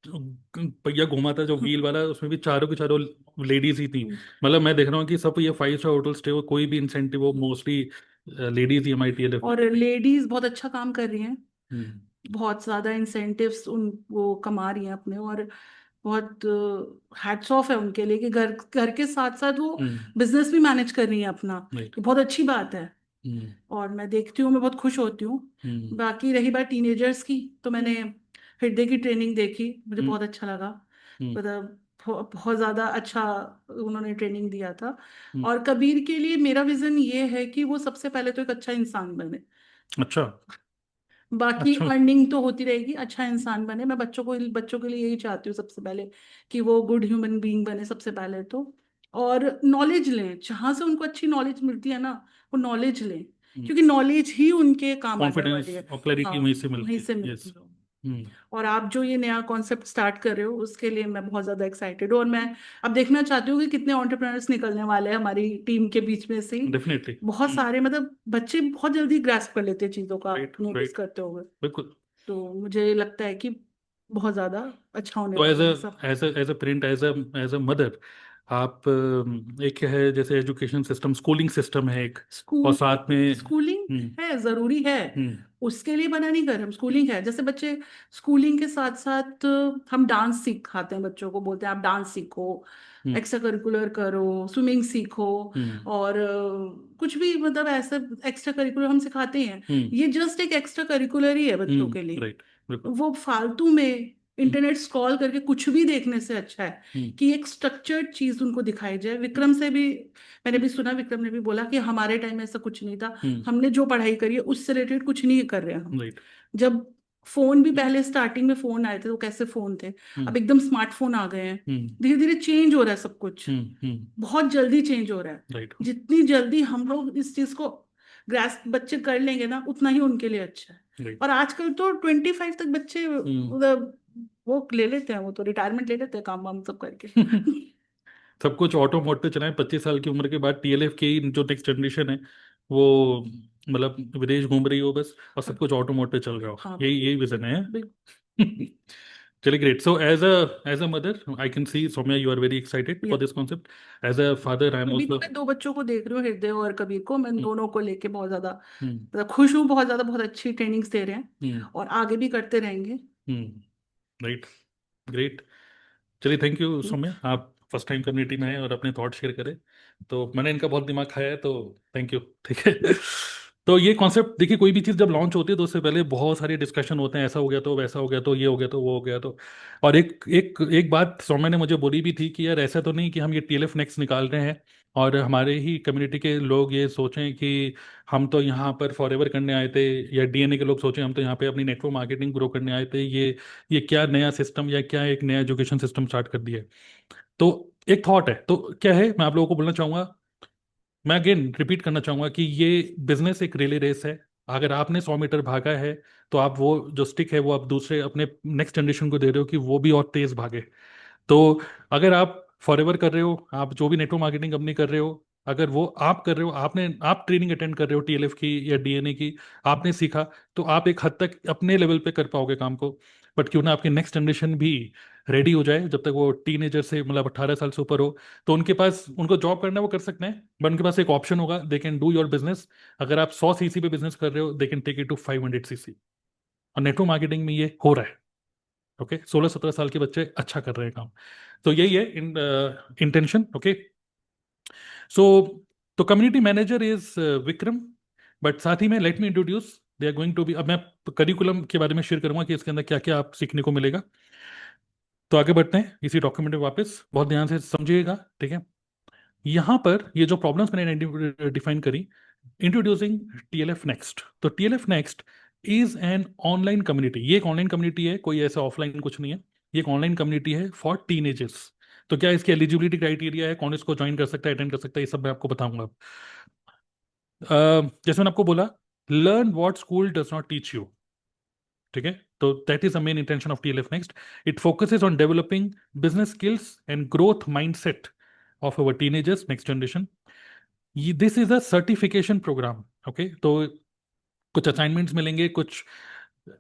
[SPEAKER 1] पहिया घुमा था जो व्हील वाला, उसमें भी चारों के चारों लेडीज ही थी। मतलब मैं देख रहा हूँ कि सब ये 5 स्टार होटल स्टे हो, कोई भी इंसेंटिव हो, मोस्टली लेडीज ही MITLF में।
[SPEAKER 3] और लेडीज बहुत अच्छा काम कर रही हैं,
[SPEAKER 1] हम्म।
[SPEAKER 3] बहुत ज्यादा इंसेंटिव्स उन वो कमा रही हैं अपने, और बहुत हैट्स ऑफ है उनके लिए कि घर घर के साथ साथ वो
[SPEAKER 1] हम्म।
[SPEAKER 3] बिजनेस भी मैनेज कर रही हैं अपना।
[SPEAKER 1] राइट।
[SPEAKER 3] ये बहुत अच्छी बात है,
[SPEAKER 1] हम्म।
[SPEAKER 3] और मैं देखती हूँ, मैं बहुत खुश होती हूँ।
[SPEAKER 1] हम्म।
[SPEAKER 3] बाकी रही बात टीनेजर्स की, तो मैंने हृदय की ट्रेनिंग देखी, मुझे
[SPEAKER 1] हम्म।
[SPEAKER 3] बहुत अच्छा लगा।
[SPEAKER 1] हम्म।
[SPEAKER 3] मतलब बहुत ज़्यादा अच्छा उन्होंने ट्रेनिंग दिया था।
[SPEAKER 1] हम्म।
[SPEAKER 3] और कबीर के लिए मेरा विजन ये है कि वो सबसे पहले तो एक अच्छा इंसान बने,
[SPEAKER 1] अच्छा।
[SPEAKER 3] बाकी
[SPEAKER 1] अच्छा।
[SPEAKER 3] अर्निंग तो होती रहेगी, अच्छा इंसान बने। मैं बच्चों के लिए यही चाहती हूँ सबसे पहले, कि वो गुड ह्यूमन बीइंग बने सबसे पहले तो। और नॉलेज लें, जहाँ से उनको अच्छी नॉलेज मिलती है ना, वो नॉलेज लें, क्योंकि नॉलेज ही उनके काम आने वाली
[SPEAKER 1] कॉन्फिडेंस
[SPEAKER 3] है।
[SPEAKER 1] और क्लैरिटी
[SPEAKER 3] हाँ,
[SPEAKER 1] वहीं से
[SPEAKER 3] वहीं
[SPEAKER 1] मिलती है।
[SPEAKER 3] से मिलती
[SPEAKER 1] यस।
[SPEAKER 3] है।
[SPEAKER 1] हम्म।
[SPEAKER 3] और आप जो ये नया कॉन्सेप्ट स्टार्ट कर रहे हो, उसके लिए मैं बहुत ज्यादा एक्साइटेड हूँ, और मैं अब देखना चाहती हूँ कि कितने एंटरप्रेन्योर्स निकलने वाले हैं हमारी टीम के बीच में से ही।
[SPEAKER 1] डेफिनेटली।
[SPEAKER 3] बहुत सारे, मतलब बच्चे बहुत जल्दी ग्रास्प कर लेते हैं चीजों का,
[SPEAKER 1] राइट।
[SPEAKER 3] Notice
[SPEAKER 1] right.
[SPEAKER 3] करते हुए।
[SPEAKER 1] बिल्कुल।
[SPEAKER 3] तो मुझे लगता है कि बहुत ज्यादा अच्छा होने
[SPEAKER 1] तो
[SPEAKER 3] वाला है सब।
[SPEAKER 1] As a parent, as a mother, आप एक है जैसे एजुकेशन सिस्टम, स्कूलिंग सिस्टम है एक, और साथ में
[SPEAKER 3] स्कूलिंग
[SPEAKER 1] हम्म।
[SPEAKER 3] है, जरूरी है।
[SPEAKER 1] हम्म।
[SPEAKER 3] उसके लिए मना नहीं कर रहे हम, स्कूलिंग है। जैसे बच्चे स्कूलिंग के साथ साथ हम डांस सिखाते हैं बच्चों को, बोलते हैं आप डांस सीखो,
[SPEAKER 1] हम्म।
[SPEAKER 3] एक्स्ट्रा करिकुलर करो, स्विमिंग सीखो,
[SPEAKER 1] हम्म।
[SPEAKER 3] और कुछ भी, मतलब ऐसे एक्स्ट्रा करिकुलर हम सिखाते हैं।
[SPEAKER 1] हम्म।
[SPEAKER 3] ये जस्ट एक एक्स्ट्रा करिकुलर ही है बच्चों के लिए।
[SPEAKER 1] राइट। बिल्कुल।
[SPEAKER 3] वो फालतू में
[SPEAKER 1] हम्म।
[SPEAKER 3] इंटरनेट स्क्रॉल करके कुछ भी देखने से अच्छा है
[SPEAKER 1] हम्म।
[SPEAKER 3] कि एक स्ट्रक्चर्ड चीज उनको दिखाई जाए। विक्रम से भी मैंने भी सुना, विक्रम ने भी बोला कि हमारे टाइम में ऐसा कुछ नहीं था,
[SPEAKER 1] हम्म।
[SPEAKER 3] हमने जो पढ़ाई करी है उससे रिलेटेड कुछ नहीं कर रहे हैं हम।
[SPEAKER 1] राइट।
[SPEAKER 3] जब फोन भी पहले स्टार्टिंग में फोन आए थे तो कैसे फोन थे,
[SPEAKER 1] हम्म।
[SPEAKER 3] अब एकदम स्मार्टफोन आ गए हैं।
[SPEAKER 1] हम्म।
[SPEAKER 3] धीरे धीरे चेंज हो रहा है सब कुछ,
[SPEAKER 1] हम्म। हम्म।
[SPEAKER 3] बहुत जल्दी चेंज हो रहा है।
[SPEAKER 1] राइट।
[SPEAKER 3] जितनी जल्दी हम लोग इस चीज को ग्रास्प बच्चे कर लेंगे ना, उतना ही उनके लिए अच्छा है।
[SPEAKER 1] राइट।
[SPEAKER 3] और आजकल तो 25 तक बच्चे,
[SPEAKER 1] हम्म।
[SPEAKER 3] मतलब वो ले लेते हैं, वो तो रिटायरमेंट ले लेते हैं काम वाम सब करके।
[SPEAKER 1] सब कुछ ऑटो मोड पे चलाएं, 25 साल की उम्र के बाद TLF की जो नेक्स्ट जनरेशन है वो, मतलब विदेश घूम रही हो बस, और सब कुछ ऑटो मोड पे चल रहा हो,
[SPEAKER 3] हाँ,
[SPEAKER 1] यही यही
[SPEAKER 3] बिल्कुल
[SPEAKER 1] विजन है।
[SPEAKER 3] बिल्कुल।
[SPEAKER 1] चलिए, great. So as a mother I can see Saumya you are very excited for
[SPEAKER 3] Yeah.
[SPEAKER 1] This concept. As a father I am
[SPEAKER 3] अभी तो
[SPEAKER 1] ऑल्सो।
[SPEAKER 3] मैं दो बच्चों को देख रही हूँ, हृदय और कबीर को, मैं दोनों को लेके बहुत ज्यादा,
[SPEAKER 1] हम्म।
[SPEAKER 3] मतलब खुश हूँ बहुत ज्यादा। बहुत अच्छी ट्रेनिंग्स दे रहे हैं,
[SPEAKER 1] हम्म।
[SPEAKER 3] और आगे भी करते रहेंगे।
[SPEAKER 1] हम्म। राइट। ग्रेट। चलिए, थैंक यू सौम्या, आप फर्स्ट टाइम कम्युनिटी में आए और अपने थॉट शेयर करें, तो मैंने इनका बहुत दिमाग खाया है, तो थैंक यू। ठीक है। तो ये कॉन्सेप्ट देखिए, कोई भी चीज़ जब लॉन्च होती है तो उससे पहले बहुत सारे डिस्कशन होते हैं, ऐसा हो गया तो वैसा हो गया तो ये हो गया तो वो हो गया तो। और एक एक एक बात सौम्या ने मुझे बोली भी थी कि यार ऐसा तो नहीं कि हम ये TLF नेक्स्ट निकाल रहे हैं और हमारे ही कम्युनिटी के लोग ये सोचें कि हम तो यहाँ पर फॉरएवर करने आए थे, या DNA के लोग सोचें हम तो यहाँ पे अपनी नेटवर्क मार्केटिंग ग्रो करने आए थे, ये क्या नया सिस्टम या क्या एक नया एजुकेशन सिस्टम स्टार्ट कर दिया है। तो एक थॉट है, तो क्या है, मैं आप लोगों को बोलना चाहूंगा, मैं अगेन रिपीट करना चाहूंगा कि ये बिजनेस एक रिले रेस है। अगर आपने 100 मीटर भागा है, तो आप वो जो स्टिक है वो आप दूसरे अपने नेक्स्ट जनरेशन को दे रहे हो कि वो भी और तेज भागे। तो अगर आप फॉरएवर कर रहे हो, आप जो भी नेटवर्क मार्केटिंग कंपनी कर रहे हो, अगर वो आप कर रहे हो, आप ट्रेनिंग अटेंड कर रहे हो TLF की या DNA की, आपने सीखा, तो आप एक हद तक अपने लेवल पे कर पाओगे काम को। बट क्यों ना आपकी नेक्स्ट जनरेशन भी रेडी हो जाए, जब तक वो टीनेजर से, मतलब 18 साल से ऊपर हो, तो उनके पास, उनको जॉब करना है वो कर सकते हैं, बट उनके पास एक ऑप्शन होगा, they can do your business. अगर आप 100 cc पे बिजनेस कर रहे हो, they can take it to 500 cc। और नेटवर्क मार्केटिंग में ये हो रहा है। ओके, 16-17 साल के बच्चे अच्छा कर रहे हैं काम। तो यही है इंटेंशन। ओके। सो तो community manager is Vikram, but साथ ही में let me introduce, they are going to be, अब मैं करिकुलम के बारे में शेयर करूंगा कि इसके अंदर क्या क्या आप सीखने को मिलेगा। तो आगे बढ़ते हैं इसी डॉक्यूमेंट में वापस, बहुत ध्यान से समझिएगा, ठीक है। यहाँ पर ये जो प्रॉब्लम्स मैंने डिफाइन करी, इंट्रोड्यूसिंग TLF नेक्स्ट। तो TLF next is an online community, ये एक ऑनलाइन कम्युनिटी है, कोई ऐसा ऑफलाइन कुछ नहीं है। ये एक ऑनलाइन कम्युनिटी है फॉर टीनेजर्स। तो क्या इसकी एलिजिबिलिटी क्राइटेरिया है, कौन इसको ज्वाइन कर सकता है, अटेंड कर सकता है, ये सब मैं आपको बताऊंगा। जैसे मैंने आपको बोला, learn what school does not teach you. ठीक है, तो that is the main intention of TLF next. It focuses on developing business skills and growth mindset of our teenagers, next generation. This is a certification program. Okay, तो कुछ assignments मिलेंगे, कुछ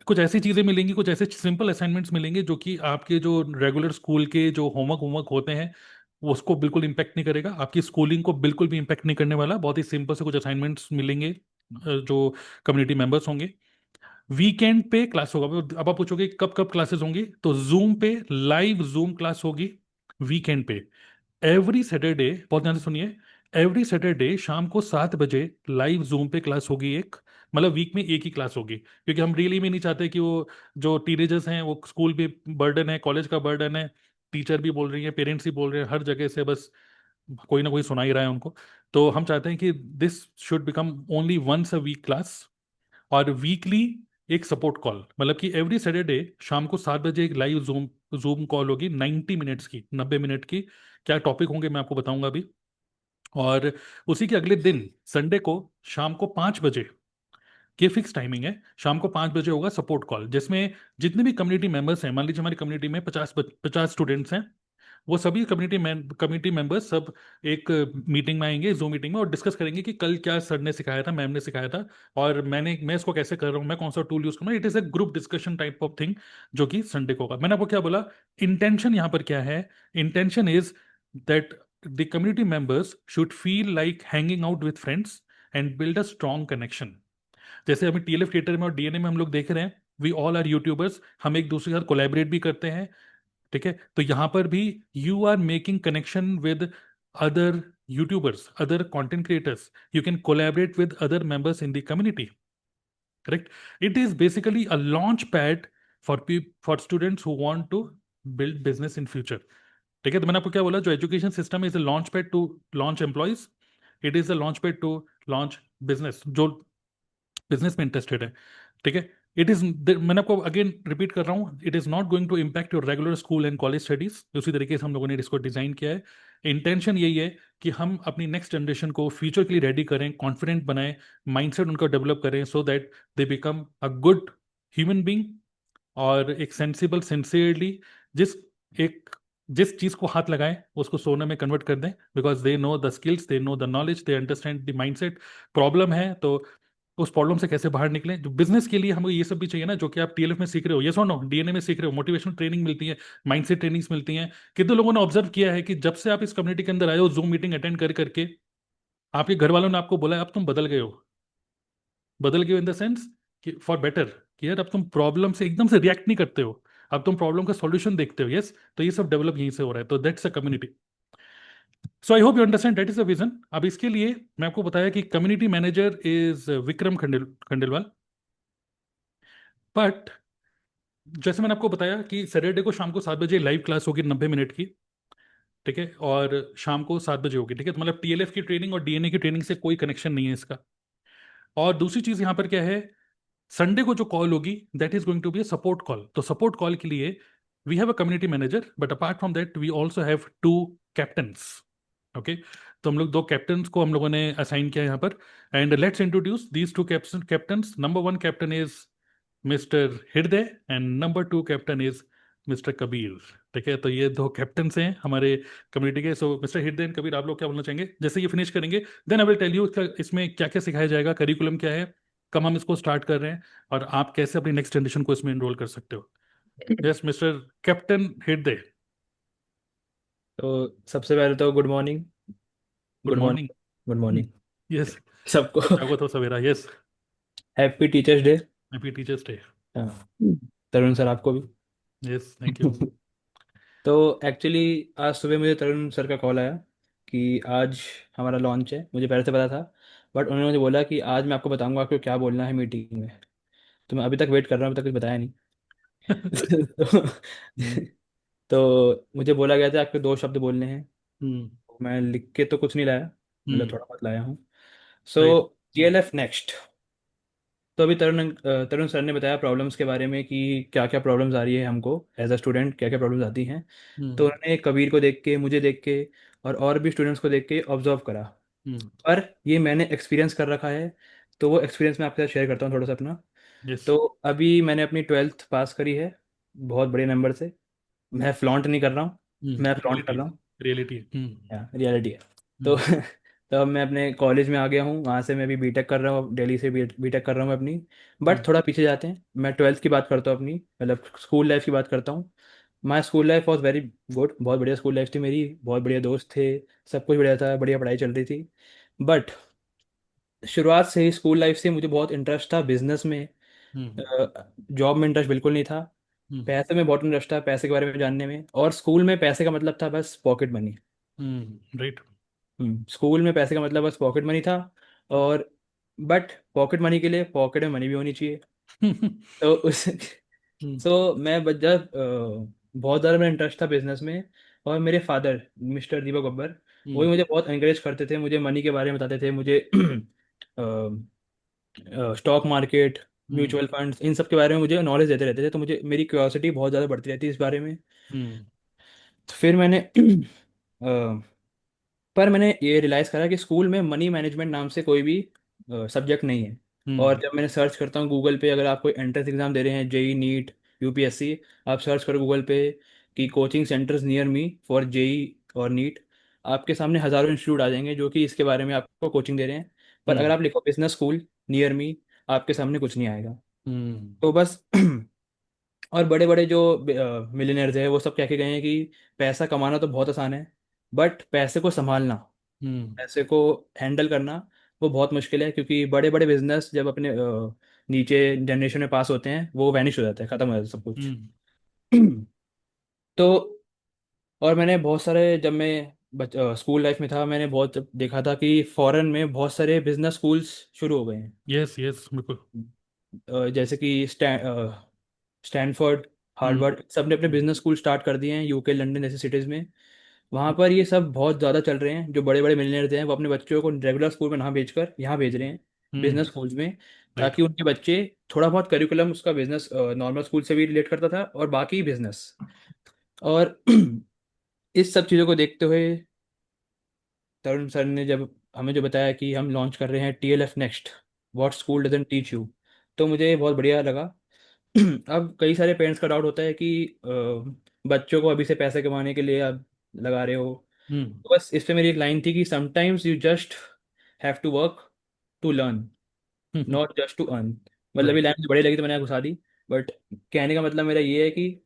[SPEAKER 1] कुछ ऐसी चीज़ें मिलेंगी, कुछ ऐसे सिंपल असाइनमेंट्स मिलेंगे जो कि आपके जो रेगुलर स्कूल के जो होमवर्क होमवर्क होते हैं वो उसको बिल्कुल इम्पेक्ट नहीं करेगा, आपकी स्कूलिंग को बिल्कुल भी इम्पेक्ट नहीं करने वाला। बहुत ही सिंपल से कुछ असाइनमेंट्स मिलेंगे जो कम्युनिटी मेंबर्स होंगे। वीकेंड पे क्लास होगा। अब आप पूछोगे कब कब क्लासेस होंगी, तो जूम पे लाइव जूम क्लास होगी वीकेंड पे। एवरी सैटरडे, बहुत ध्यान से सुनिए, एवरी सैटरडे शाम को 7 बजे लाइव जूम पे क्लास होगी एक। मतलब वीक में एक ही क्लास होगी, क्योंकि हम रियली में नहीं चाहते कि वो जो टीनेजर्स हैं वो स्कूल भी बर्डन है, कॉलेज का बर्डन है, टीचर भी बोल रही है, पेरेंट्स भी बोल रहे हैं, हर जगह से बस कोई ना कोई सुना ही रहा है उनको। तो हम चाहते हैं कि this should become only once a week class, और वीकली एक सपोर्ट कॉल, मतलब कि एवरी सैटरडे शाम को 7 बजे एक लाइव जूम जूम कॉल होगी 90 मिनट्स की, 90 मिनट की। क्या टॉपिक होंगे मैं आपको बताऊंगा अभी। और उसी के अगले दिन संडे को शाम को 5 बजे, ये फिक्स टाइमिंग है, शाम को 5 बजे होगा सपोर्ट कॉल, जिसमें जितने भी कम्युनिटी मेंबर्स हैं, मान लीजिए हमारी कम्युनिटी में 50 स्टूडेंट्स हैं, वो सभी कम्युनिटी मेंबर्स सब एक मीटिंग में आएंगे, जूम मीटिंग में, और डिस्कस करेंगे कि कल क्या सर ने सिखाया था, मैम ने सिखाया था, और मैं इसको कैसे कर रहा हूँ, मैं कौन सा टूल यूज करूँगा। It is a group discussion type of thing जो कि संडे को होगा। मैंने आपको क्या बोला, इंटेंशन यहाँ पर क्या है, intention is that the community members should feel like hanging out with friends and build a strong connection. जैसे अभी टीएलएफ थिएटर में और डीएनए में हम लोग देख रहे हैं, वी ऑल आर यूट्यूबर्स, हम एक दूसरे के साथ कोलैबोरेट भी करते हैं, ठीक है। तो यहां पर भी you are making connection with other youtubers, other content creators, you can collaborate with other members in the community, correct. It is basically a launch pad for students who want to build business in future, ठीक है। तो मैंने आपको क्या बोला, जो education system is a launch pad to launch employees, it is a launch pad to launch business, जो business में इंटरेस्टेड है, ठीक है। इट इज, मैंने आपको अगेन रिपीट कर रहा हूँ, it is not going to impact your regular school and college studies. उसी तरीके से हम लोगों ने इसको डिजाइन किया है। इंटेंशन यही है कि हम अपनी नेक्स्ट जनरेशन को फ्यूचर के लिए रेडी करें, कॉन्फिडेंट बनाएं, माइंडसेट उनका डेवलप करें, so that they become a good human being, और एक सेंसिबल सिंसियरली जिस एक जिस चीज को हाथ लगाएं उसको सोने में कन्वर्ट कर दें, because they know the skills, they know the knowledge, they understand the mindset. Problem है तो उस प्रॉब्लम से कैसे बाहर निकलें। जो बिजनेस के लिए हमको ये सब भी चाहिए ना, जो कि आप टीएलएफ में सीख रहे हो, ये सुनो, डीएनए में सीख रहे हो, मोटिवेशनल ट्रेनिंग मिलती है, माइंडसेट ट्रेनिंग्स मिलती हैं। कितने लोगों ने ऑब्जर्व किया है कि जब से आप इस कम्युनिटी के अंदर आए हो, जूम मीटिंग अटेंड कर करके आपके घर वालों ने आपको बोला है अब तुम बदल गए हो। बदल गए इन द सेंस कि फॉर बेटर, कि यार अब तुम प्रॉब्लम से एकदम से रिएक्ट नहीं करते हो, अब तुम प्रॉब्लम का सॉल्यूशन देखते हो। यस, तो ये सब डेवलप यहीं से हो रहा है, तो that's a community. So I hope you understand that is the vision. अब इसके लिए मैं आपको बताया कि community manager is Vikram Khandelwal. But जैसे मैंने आपको बताया कि सैटरडे को शाम को 7 बजे लाइव क्लास होगी 90 मिनट की, ठीक है, और शाम को 7 बजे होगी, ठीक है। तो मतलब टीएलएफ की ट्रेनिंग और डीएनए की ट्रेनिंग से कोई कनेक्शन नहीं है इसका। और दूसरी चीज यहाँ पर क्या है, संडे को जो कॉल होगी that is going to be a support call. तो सपोर्ट कॉल के लिए we have a community manager, but apart from that we also have 2 captains, okay. तो हम लोग 2 कैप्टन्स को हम लोगों ने असाइन किया यहाँ पर, and let's introduce these 2 captains. Number 1 captain is mister Hriday, and number 2 captain is mister Kabir, ठीक है। तो ये 2 कैप्टन्स हैं हमारे कम्युनिटी के। So mister Hriday and Kabir, आप लोग क्या बोलना चाहेंगे जैसे ये फिनिश करेंगे, then I will tell you इसमें क्या क्या सिखाया जाएगा, करिकुलम क्या है, कब हम इसको स्टार्ट कर रहे हैं, और आप कैसे अपनी नेक्स्ट जनरेशन को इसमें एनरोल कर सकते हो। यस मिस्टर कैप्टन हृदय।
[SPEAKER 4] तो सबसे पहले तो good morning.
[SPEAKER 1] Good
[SPEAKER 4] good
[SPEAKER 1] morning.
[SPEAKER 4] Morning. Good morning
[SPEAKER 1] yes,
[SPEAKER 4] सबको।
[SPEAKER 1] जागो तो सवेरा। Yes,
[SPEAKER 4] happy teachers day.
[SPEAKER 1] Happy teachers day.
[SPEAKER 4] हाँ, तरुण सर आपको भी।
[SPEAKER 1] Yes, thank you.
[SPEAKER 4] तो एक्चुअली आज सुबह मुझे तरुण सर का कॉल आया कि आज हमारा लॉन्च है। मुझे पहले से पता था, बट उन्होंने मुझे बोला कि आज मैं आपको बताऊंगा आपको क्या बोलना है मीटिंग में। तो मैं अभी तक वेट कर रहा हूँ, अभी तक कुछ बताया नहीं।
[SPEAKER 1] हम्म,
[SPEAKER 4] तो मुझे बोला गया था आपके 2 शब्द बोलने हैं।
[SPEAKER 1] हम्म,
[SPEAKER 4] मैं लिख के तो कुछ नहीं लाया, मतलब
[SPEAKER 1] हम्म,
[SPEAKER 4] थोड़ा बहुत लाया हूँ।
[SPEAKER 1] राइट।
[SPEAKER 4] सो टीएलएफ नेक्स्ट। तो अभी तरुण सर ने बताया प्रॉब्लम्स के बारे में कि क्या क्या प्रॉब्लम्स आ रही है हमको एज अ स्टूडेंट, क्या क्या प्रॉब्लम्स आती हैं। तो
[SPEAKER 1] हम्म,
[SPEAKER 4] उन्होंने कबीर को देख के, मुझे देख के, और भी स्टूडेंट्स को देख के ऑब्जर्व करा।
[SPEAKER 1] हम्म,
[SPEAKER 4] पर ये मैंने एक्सपीरियंस कर रखा है, तो वो एक्सपीरियंस मैं आपके साथ शेयर करता हूँ थोड़ा सा अपना।
[SPEAKER 1] यस,
[SPEAKER 4] तो अभी मैंने अपनी 12th पास करी है बहुत बड़े नंबर से। मैं फ्लॉन्ट नहीं कर रहा हूँ, मैं फ्लॉन्ट कर
[SPEAKER 1] रियलिटी है,
[SPEAKER 4] रहा हूँ,
[SPEAKER 1] रियलिटी है।
[SPEAKER 4] रियलिटी है। तो
[SPEAKER 1] हम्म,
[SPEAKER 4] तो अब मैं अपने कॉलेज में आ गया हूँ, वहाँ से मैं अभी बीटेक कर रहा हूँ, दिल्ली से बीटेक कर रहा हूँ अपनी। बट थोड़ा पीछे जाते हैं, मैं ट्वेल्थ की बात करता हूँ अपनी, मतलब स्कूल लाइफ की बात करता हूँ। My school life was very good, बहुत बढ़िया स्कूल लाइफ थी मेरी, बहुत बढ़िया दोस्त थे, सब कुछ बढ़िया था, बढ़िया पढ़ाई चल रही थी। बट शुरुआत से ही स्कूल लाइफ से मुझे बहुत इंटरेस्ट था बिजनेस में।
[SPEAKER 1] हम्म
[SPEAKER 4] जॉब में इंटरेस्ट बिल्कुल नहीं था।
[SPEAKER 1] हम्म
[SPEAKER 4] पैसे में बहुत इंटरेस्ट था, पैसे के बारे में जानने में, और स्कूल में पैसे का मतलब था बस पॉकेट मनी।
[SPEAKER 1] राइट।
[SPEAKER 4] स्कूल में पैसे का मतलब बस पॉकेट मनी था। और बट पॉकेट मनी के लिए पॉकेट में मनी भी होनी चाहिए। तो उस सो मैं जब बहुत ज़्यादा मेरा इंटरेस्ट था बिजनेस में। और मेरे फादर मिस्टर दीपक बब्बर, वो भी मुझे बहुत encourage करते थे, मुझे मनी के बारे में बताते थे, मुझे स्टॉक मार्केट, म्यूचुअल फंड्स, इन सब के बारे में मुझे नॉलेज देते रहते थे, तो मुझे मेरी क्यूरियोसिटी बहुत ज़्यादा बढ़ती रहती है इस बारे में। तो फिर मैंने पर मैंने ये रियलाइज़ करा कि स्कूल में मनी मैनेजमेंट नाम से कोई भी सब्जेक्ट नहीं है। और जब मैंने सर्च करता हूँ गूगल पे, अगर आप कोई एंट्रेंस एग्जाम दे रहे हैं, जेई नीट, यूपीएससी, आप सर्च करो गूगल पे कि coaching centres near me for JEE और नीट, आपके सामने हज़ारों इंस्टीट्यूट आ जाएंगे जो कि इसके बारे में आपको कोचिंग दे रहे हैं। पर अगर आप लिखो बिजनेस स्कूल नियर मी, आपके सामने कुछ नहीं आएगा। तो बस और बड़े बड़े जो मिलियनर्स हैं वो सब कह के गए हैं कि पैसा कमाना तो बहुत आसान है, बट पैसे को संभालना, पैसे को हैंडल करना, वो बहुत मुश्किल है, क्योंकि बड़े बड़े बिजनेस जब अपने नीचे जनरेशन में पास होते हैं वो वैनिश हो जाता है, खत्म हो जाता है सब कुछ। तो और मैंने बहुत सारे, जब मैं स्कूल लाइफ में था, मैंने बहुत देखा था कि फॉरेन में बहुत सारे बिजनेस स्कूल्स शुरू हो गए हैं।
[SPEAKER 1] यस यस बिल्कुल।
[SPEAKER 4] जैसे कि स्टैनफोर्ड, हार्वर्ड, सब ने अपने बिजनेस स्कूल स्टार्ट कर दिए हैं यूके, लंदन जैसी सिटीज़ में। वहाँ पर ये सब बहुत ज़्यादा चल रहे हैं, जो बड़े बड़े मिलियनेयर हैं वो अपने बच्चों को रेगुलर स्कूल में ना भेजकर यहाँ भेज रहे हैं बिजनेस स्कूल्स में,
[SPEAKER 1] राइट।
[SPEAKER 4] ताकि उनके बच्चे थोड़ा बहुत करिकुलम उसका बिजनेस नॉर्मल स्कूल से भी रिलेट करता था, और बाकी बिजनेस। और इस सब चीज़ों को देखते हुए तरुण सर ने जब हमें जो बताया कि हम लॉन्च कर रहे हैं TLF next, what school doesn't teach you, तो मुझे बहुत बढ़िया लगा। अब कई सारे पेरेंट्स का डाउट होता है कि बच्चों को अभी से पैसे कमाने के लिए आप लगा रहे हो। तो बस इस पे मेरी एक लाइन थी कि sometimes you just have to work to learn, not just to earn. मतलब ये
[SPEAKER 1] राइट।
[SPEAKER 4] लाइन मुझे बड़ी लगी तो मैंने घुसा दी। बट कहने का मतलब मेरा ये है कि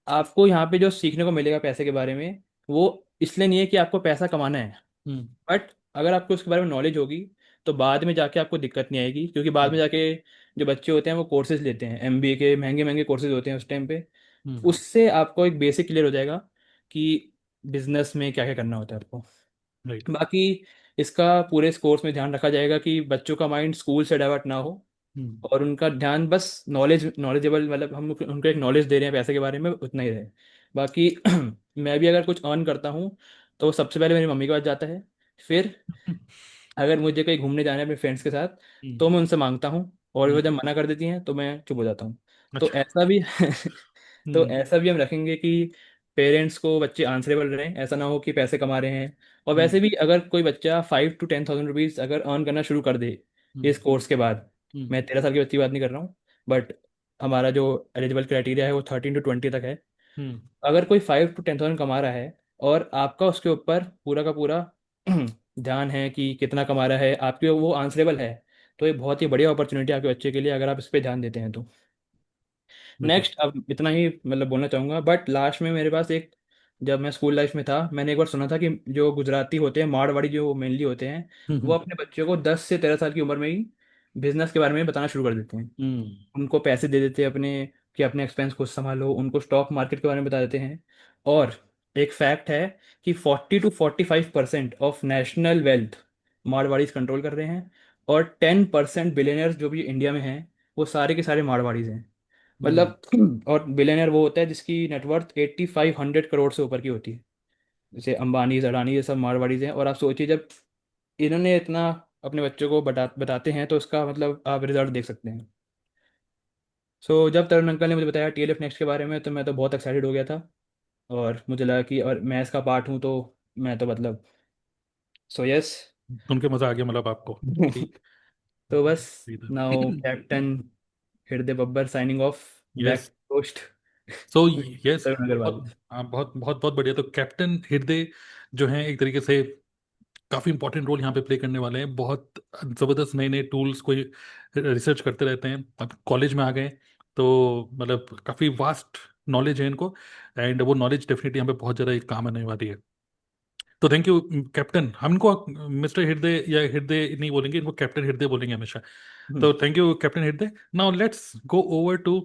[SPEAKER 4] आपको यहाँ पे जो सीखने को मिलेगा पैसे के बारे में, वो इसलिए नहीं है कि आपको पैसा कमाना है, बट अगर आपको उसके बारे में नॉलेज होगी तो बाद में जाके आपको दिक्कत नहीं आएगी, क्योंकि बाद में जाके जो बच्चे होते हैं वो कोर्सेज लेते हैं, एमबीए के महंगे महंगे कोर्सेज होते हैं उस टाइम पे, उससे आपको एक बेसिक क्लियर हो जाएगा कि बिजनेस में क्या क्या करना होता है आपको।
[SPEAKER 1] राइट।
[SPEAKER 4] बाकी इसका पूरे इस कोर्स में ध्यान रखा जाएगा कि बच्चों का माइंड स्कूल से डाइवर्ट ना हो, और उनका ध्यान बस नॉलेजेबल, मतलब हम उनको एक नॉलेज दे रहे हैं पैसे के बारे में, उतना ही रहे। बाकी मैं भी अगर कुछ अर्न करता हूँ तो सबसे पहले मेरी मम्मी के पास जाता है। फिर अगर मुझे कहीं घूमने जाना है अपने फ्रेंड्स के साथ, तो मैं उनसे मांगता हूँ, और वो जब मना कर देती हैं तो मैं चुप हो जाता हूँ। तो
[SPEAKER 1] अच्छा।
[SPEAKER 4] ऐसा भी तो ऐसा भी हम रखेंगे कि पेरेंट्स को बच्चे आंसरेबल रहें, ऐसा ना हो कि पैसे कमा रहे हैं। और वैसे भी अगर कोई बच्चा 5 to 10,000 रुपीज़ अगर अर्न करना शुरू कर दे इस कोर्स के बाद, मैं 13 साल की बच्चे की बात नहीं कर रहा हूँ, बट हमारा जो एलिजिबल क्राइटेरिया है वो 13 to 20 तक है। अगर कोई 5 to 10,000 कमा रहा है, और आपका उसके ऊपर पूरा का पूरा ध्यान है कि कितना कमा रहा है, आपके वो आंसरेबल है, तो ये बहुत ही बढ़िया अपॉर्चुनिटी है आपके बच्चे के लिए, अगर आप इस पर ध्यान देते हैं तो।
[SPEAKER 1] बिल्कुल।
[SPEAKER 4] नेक्स्ट, अब इतना ही मतलब बोलना चाहूँगा, बट लास्ट में मेरे पास एक, जब मैं स्कूल लाइफ में था मैंने एक बार सुना था कि जो गुजराती होते हैं, मारवाड़ी जो मेनली होते हैं, वो अपने बच्चों को 10 से 13 साल की उम्र में ही बिजनेस के बारे में बताना शुरू कर देते हैं। उनको पैसे दे देते हैं अपने, कि अपने एक्सपेंस खुद संभालो, उनको स्टॉक मार्केट के बारे में बता देते हैं। और एक फैक्ट है कि 40 to 45% of national wealth Marwaris control कर रहे हैं। और 10% बिलियनर्स जो भी इंडिया में हैं, वो सारे के सारे मारवाड़ीज हैं। मतलब और बिलियनर वो होता है जिसकी नेटवर्थ 8,500 करोड़ से ऊपर की होती है। जैसे अंबानी, अडानी, ये सब मारवाड़ीज हैं। और आप सोचिए, जब इन्होंने इतना अपने बच्चों को बताते हैं, तो उसका मतलब आप रिजल्ट देख सकते हैं। सो जब तरुण अंकल ने मुझे बताया टीएलएफ नेक्स्ट के बारे में, तो मैं तो बहुत एक्साइटेड हो गया था। और मुझे लगा कि, और मैं इसका पार्ट हूँ, तो मैं तो मतलब, सो यस।
[SPEAKER 1] सुन के मजा आ गया मतलब आपको। ठीक।
[SPEAKER 4] तो बस,
[SPEAKER 1] इधर।
[SPEAKER 4] Now captain Hriday Babbar signing off, back
[SPEAKER 1] yes.
[SPEAKER 4] Post
[SPEAKER 1] so yes.
[SPEAKER 4] Tarun Agarwal.
[SPEAKER 1] बहुत बहुत बहुत बहुत बढ़िया। तो कैप्टन हृदय जो है एक तरीके से काफ़ी इंपॉर्टेंट रोल यहाँ पे प्ले करने वाले हैं। बहुत ज़बरदस्त नए नए टूल्स कोई रिसर्च करते रहते हैं। अब कॉलेज में आ गए तो मतलब काफ़ी वास्ट नॉलेज है इनको, एंड वो नॉलेज डेफिनेटली यहाँ पे बहुत ज़्यादा काम आने वाली है। तो थैंक यू कैप्टन। हम इनको मिस्टर हृदय या हृदय नहीं बोलेंगे, इनको कैप्टन हृदय बोलेंगे हमेशा। तो thank you captain Hriday. Now let's go over to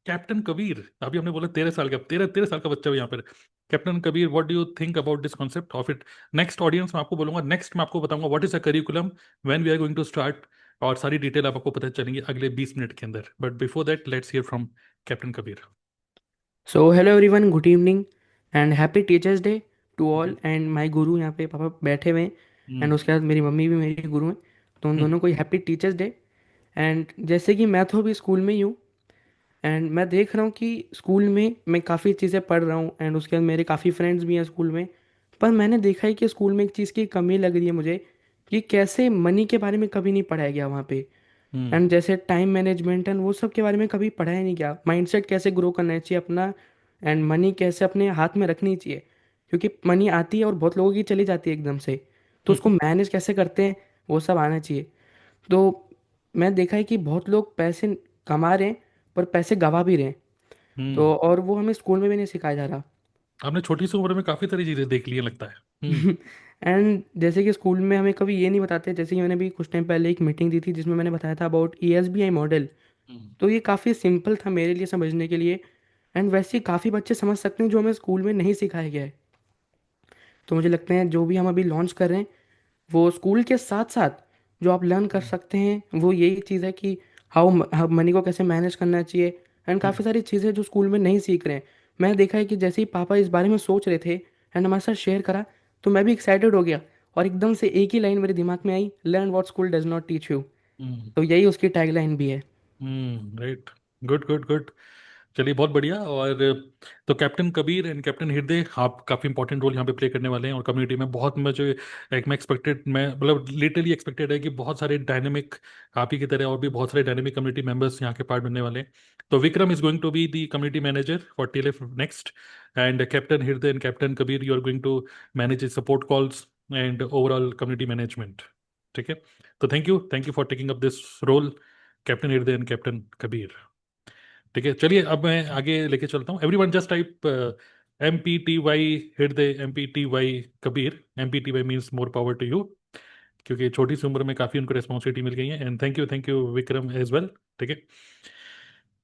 [SPEAKER 1] captain Kabir. अभी हमने बोला 13 साल का, 13 साल का बच्चा है यहाँ पर। Captain Kabir, what do you think about this concept of it? Next audience मैं आपको बोलूंगा, नेक्स्ट मैं आपको बताऊंगा what is a curriculum, when we are going to start, और सारी डिटेल आपको पता चलेंगी अगले 20 मिनट के अंदर। But before that let's hear from captain Kabir.
[SPEAKER 5] So hello everyone, good evening and happy teachers day to all. And my guru यहाँ पे पापा बैठे हुए हैं, एंड उसके बाद मेरी मम्मी भी मेरी गुरु हैं, तो उन दोनों को हैप्पी टीचर्स डे। एंड जैसे कि मैं तो अभी स्कूल में ही हूँ, एंड मैं देख रहा हूँ कि स्कूल में मैं काफ़ी चीज़ें पढ़ रहा हूँ, एंड उसके बाद मेरे काफ़ी फ्रेंड्स भी हैं स्कूल में। पर मैंने देखा है कि स्कूल में एक चीज़ की कमी लग रही है मुझे, कि कैसे मनी के बारे में कभी नहीं पढ़ाया गया वहाँ पे। एंड जैसे टाइम मैनेजमेंट एंड वो सब के बारे में कभी पढ़ाया नहीं गया। माइंडसेट कैसे ग्रो करना चाहिए अपना, एंड मनी कैसे अपने हाथ में रखनी चाहिए, क्योंकि मनी आती है और बहुत लोगों की चली जाती है एकदम से, तो उसको मैनेज कैसे करते हैं वो सब आना चाहिए। तो मैं देखा है कि बहुत लोग पैसे कमा रहे हैं पर पैसे गवा भी रहे हैं, तो और वो हमें स्कूल में भी नहीं सिखाया जा रहा।
[SPEAKER 1] आपने छोटी सी उम्र में काफ़ी सारी चीज़ें देख ली है लगता है।
[SPEAKER 5] एंड जैसे कि स्कूल में हमें कभी ये नहीं बताते, जैसे कि मैंने भी कुछ टाइम पहले एक मीटिंग दी थी जिसमें मैंने बताया था अबाउट ESBI मॉडल। तो ये काफ़ी सिंपल था मेरे लिए समझने के लिए, एंड वैसे ही काफ़ी बच्चे समझ सकते हैं जो हमें स्कूल में नहीं सिखाया गया है। तो मुझे लगता है जो भी हम अभी लॉन्च कर रहे हैं वो स्कूल के साथ साथ जो आप लर्न कर सकते हैं वो यही चीज़ है कि हाउ मनी को कैसे मैनेज करना चाहिए, एंड काफ़ी सारी चीज़ें जो स्कूल में नहीं सीख रहे हैं। मैंने देखा है कि जैसे ही पापा इस बारे में सोच रहे थे एंड हमारे साथ शेयर करा, तो मैं भी एक्साइटेड हो गया, और एकदम से एक ही लाइन मेरे दिमाग में आई, learn what school does not teach you. तो यही उसकी टैगलाइन भी है।
[SPEAKER 1] राइट। Good good good. चलिए बहुत बढ़िया। और तो कैप्टन कबीर एंड कैप्टन हृदय, आप काफ़ी इंपॉर्टेंट रोल यहाँ पे प्ले करने वाले हैं, और कम्युनिटी में बहुत मुझे एक मैं एक्सपेक्टेड, मैं मतलब लिटरली एक्सपेक्टेड है कि बहुत सारे डायनेमिक, आप ही की तरह और भी बहुत सारे डायनेमिक कम्युनिटी मेंबर्स यहाँ के पार्ट बनने वाले हैं। तो Vikram is going to be the community manager for TLF next, and captain Hriday and captain Kabir you are going to manage support calls and overall community management. ठीक है। तो thank you for taking up this role, captain Hriday and captain Kabir. ठीक है, चलिए अब मैं आगे लेके चलता हूँ। Everyone just type MPTY Hriday, MPTY Kabir. MPTY means more power to you, क्योंकि छोटी सी उम्र में काफ़ी उनको रिस्पॉन्सिबिलिटी मिल गई है। And thank you Vikram as well. ठीक है,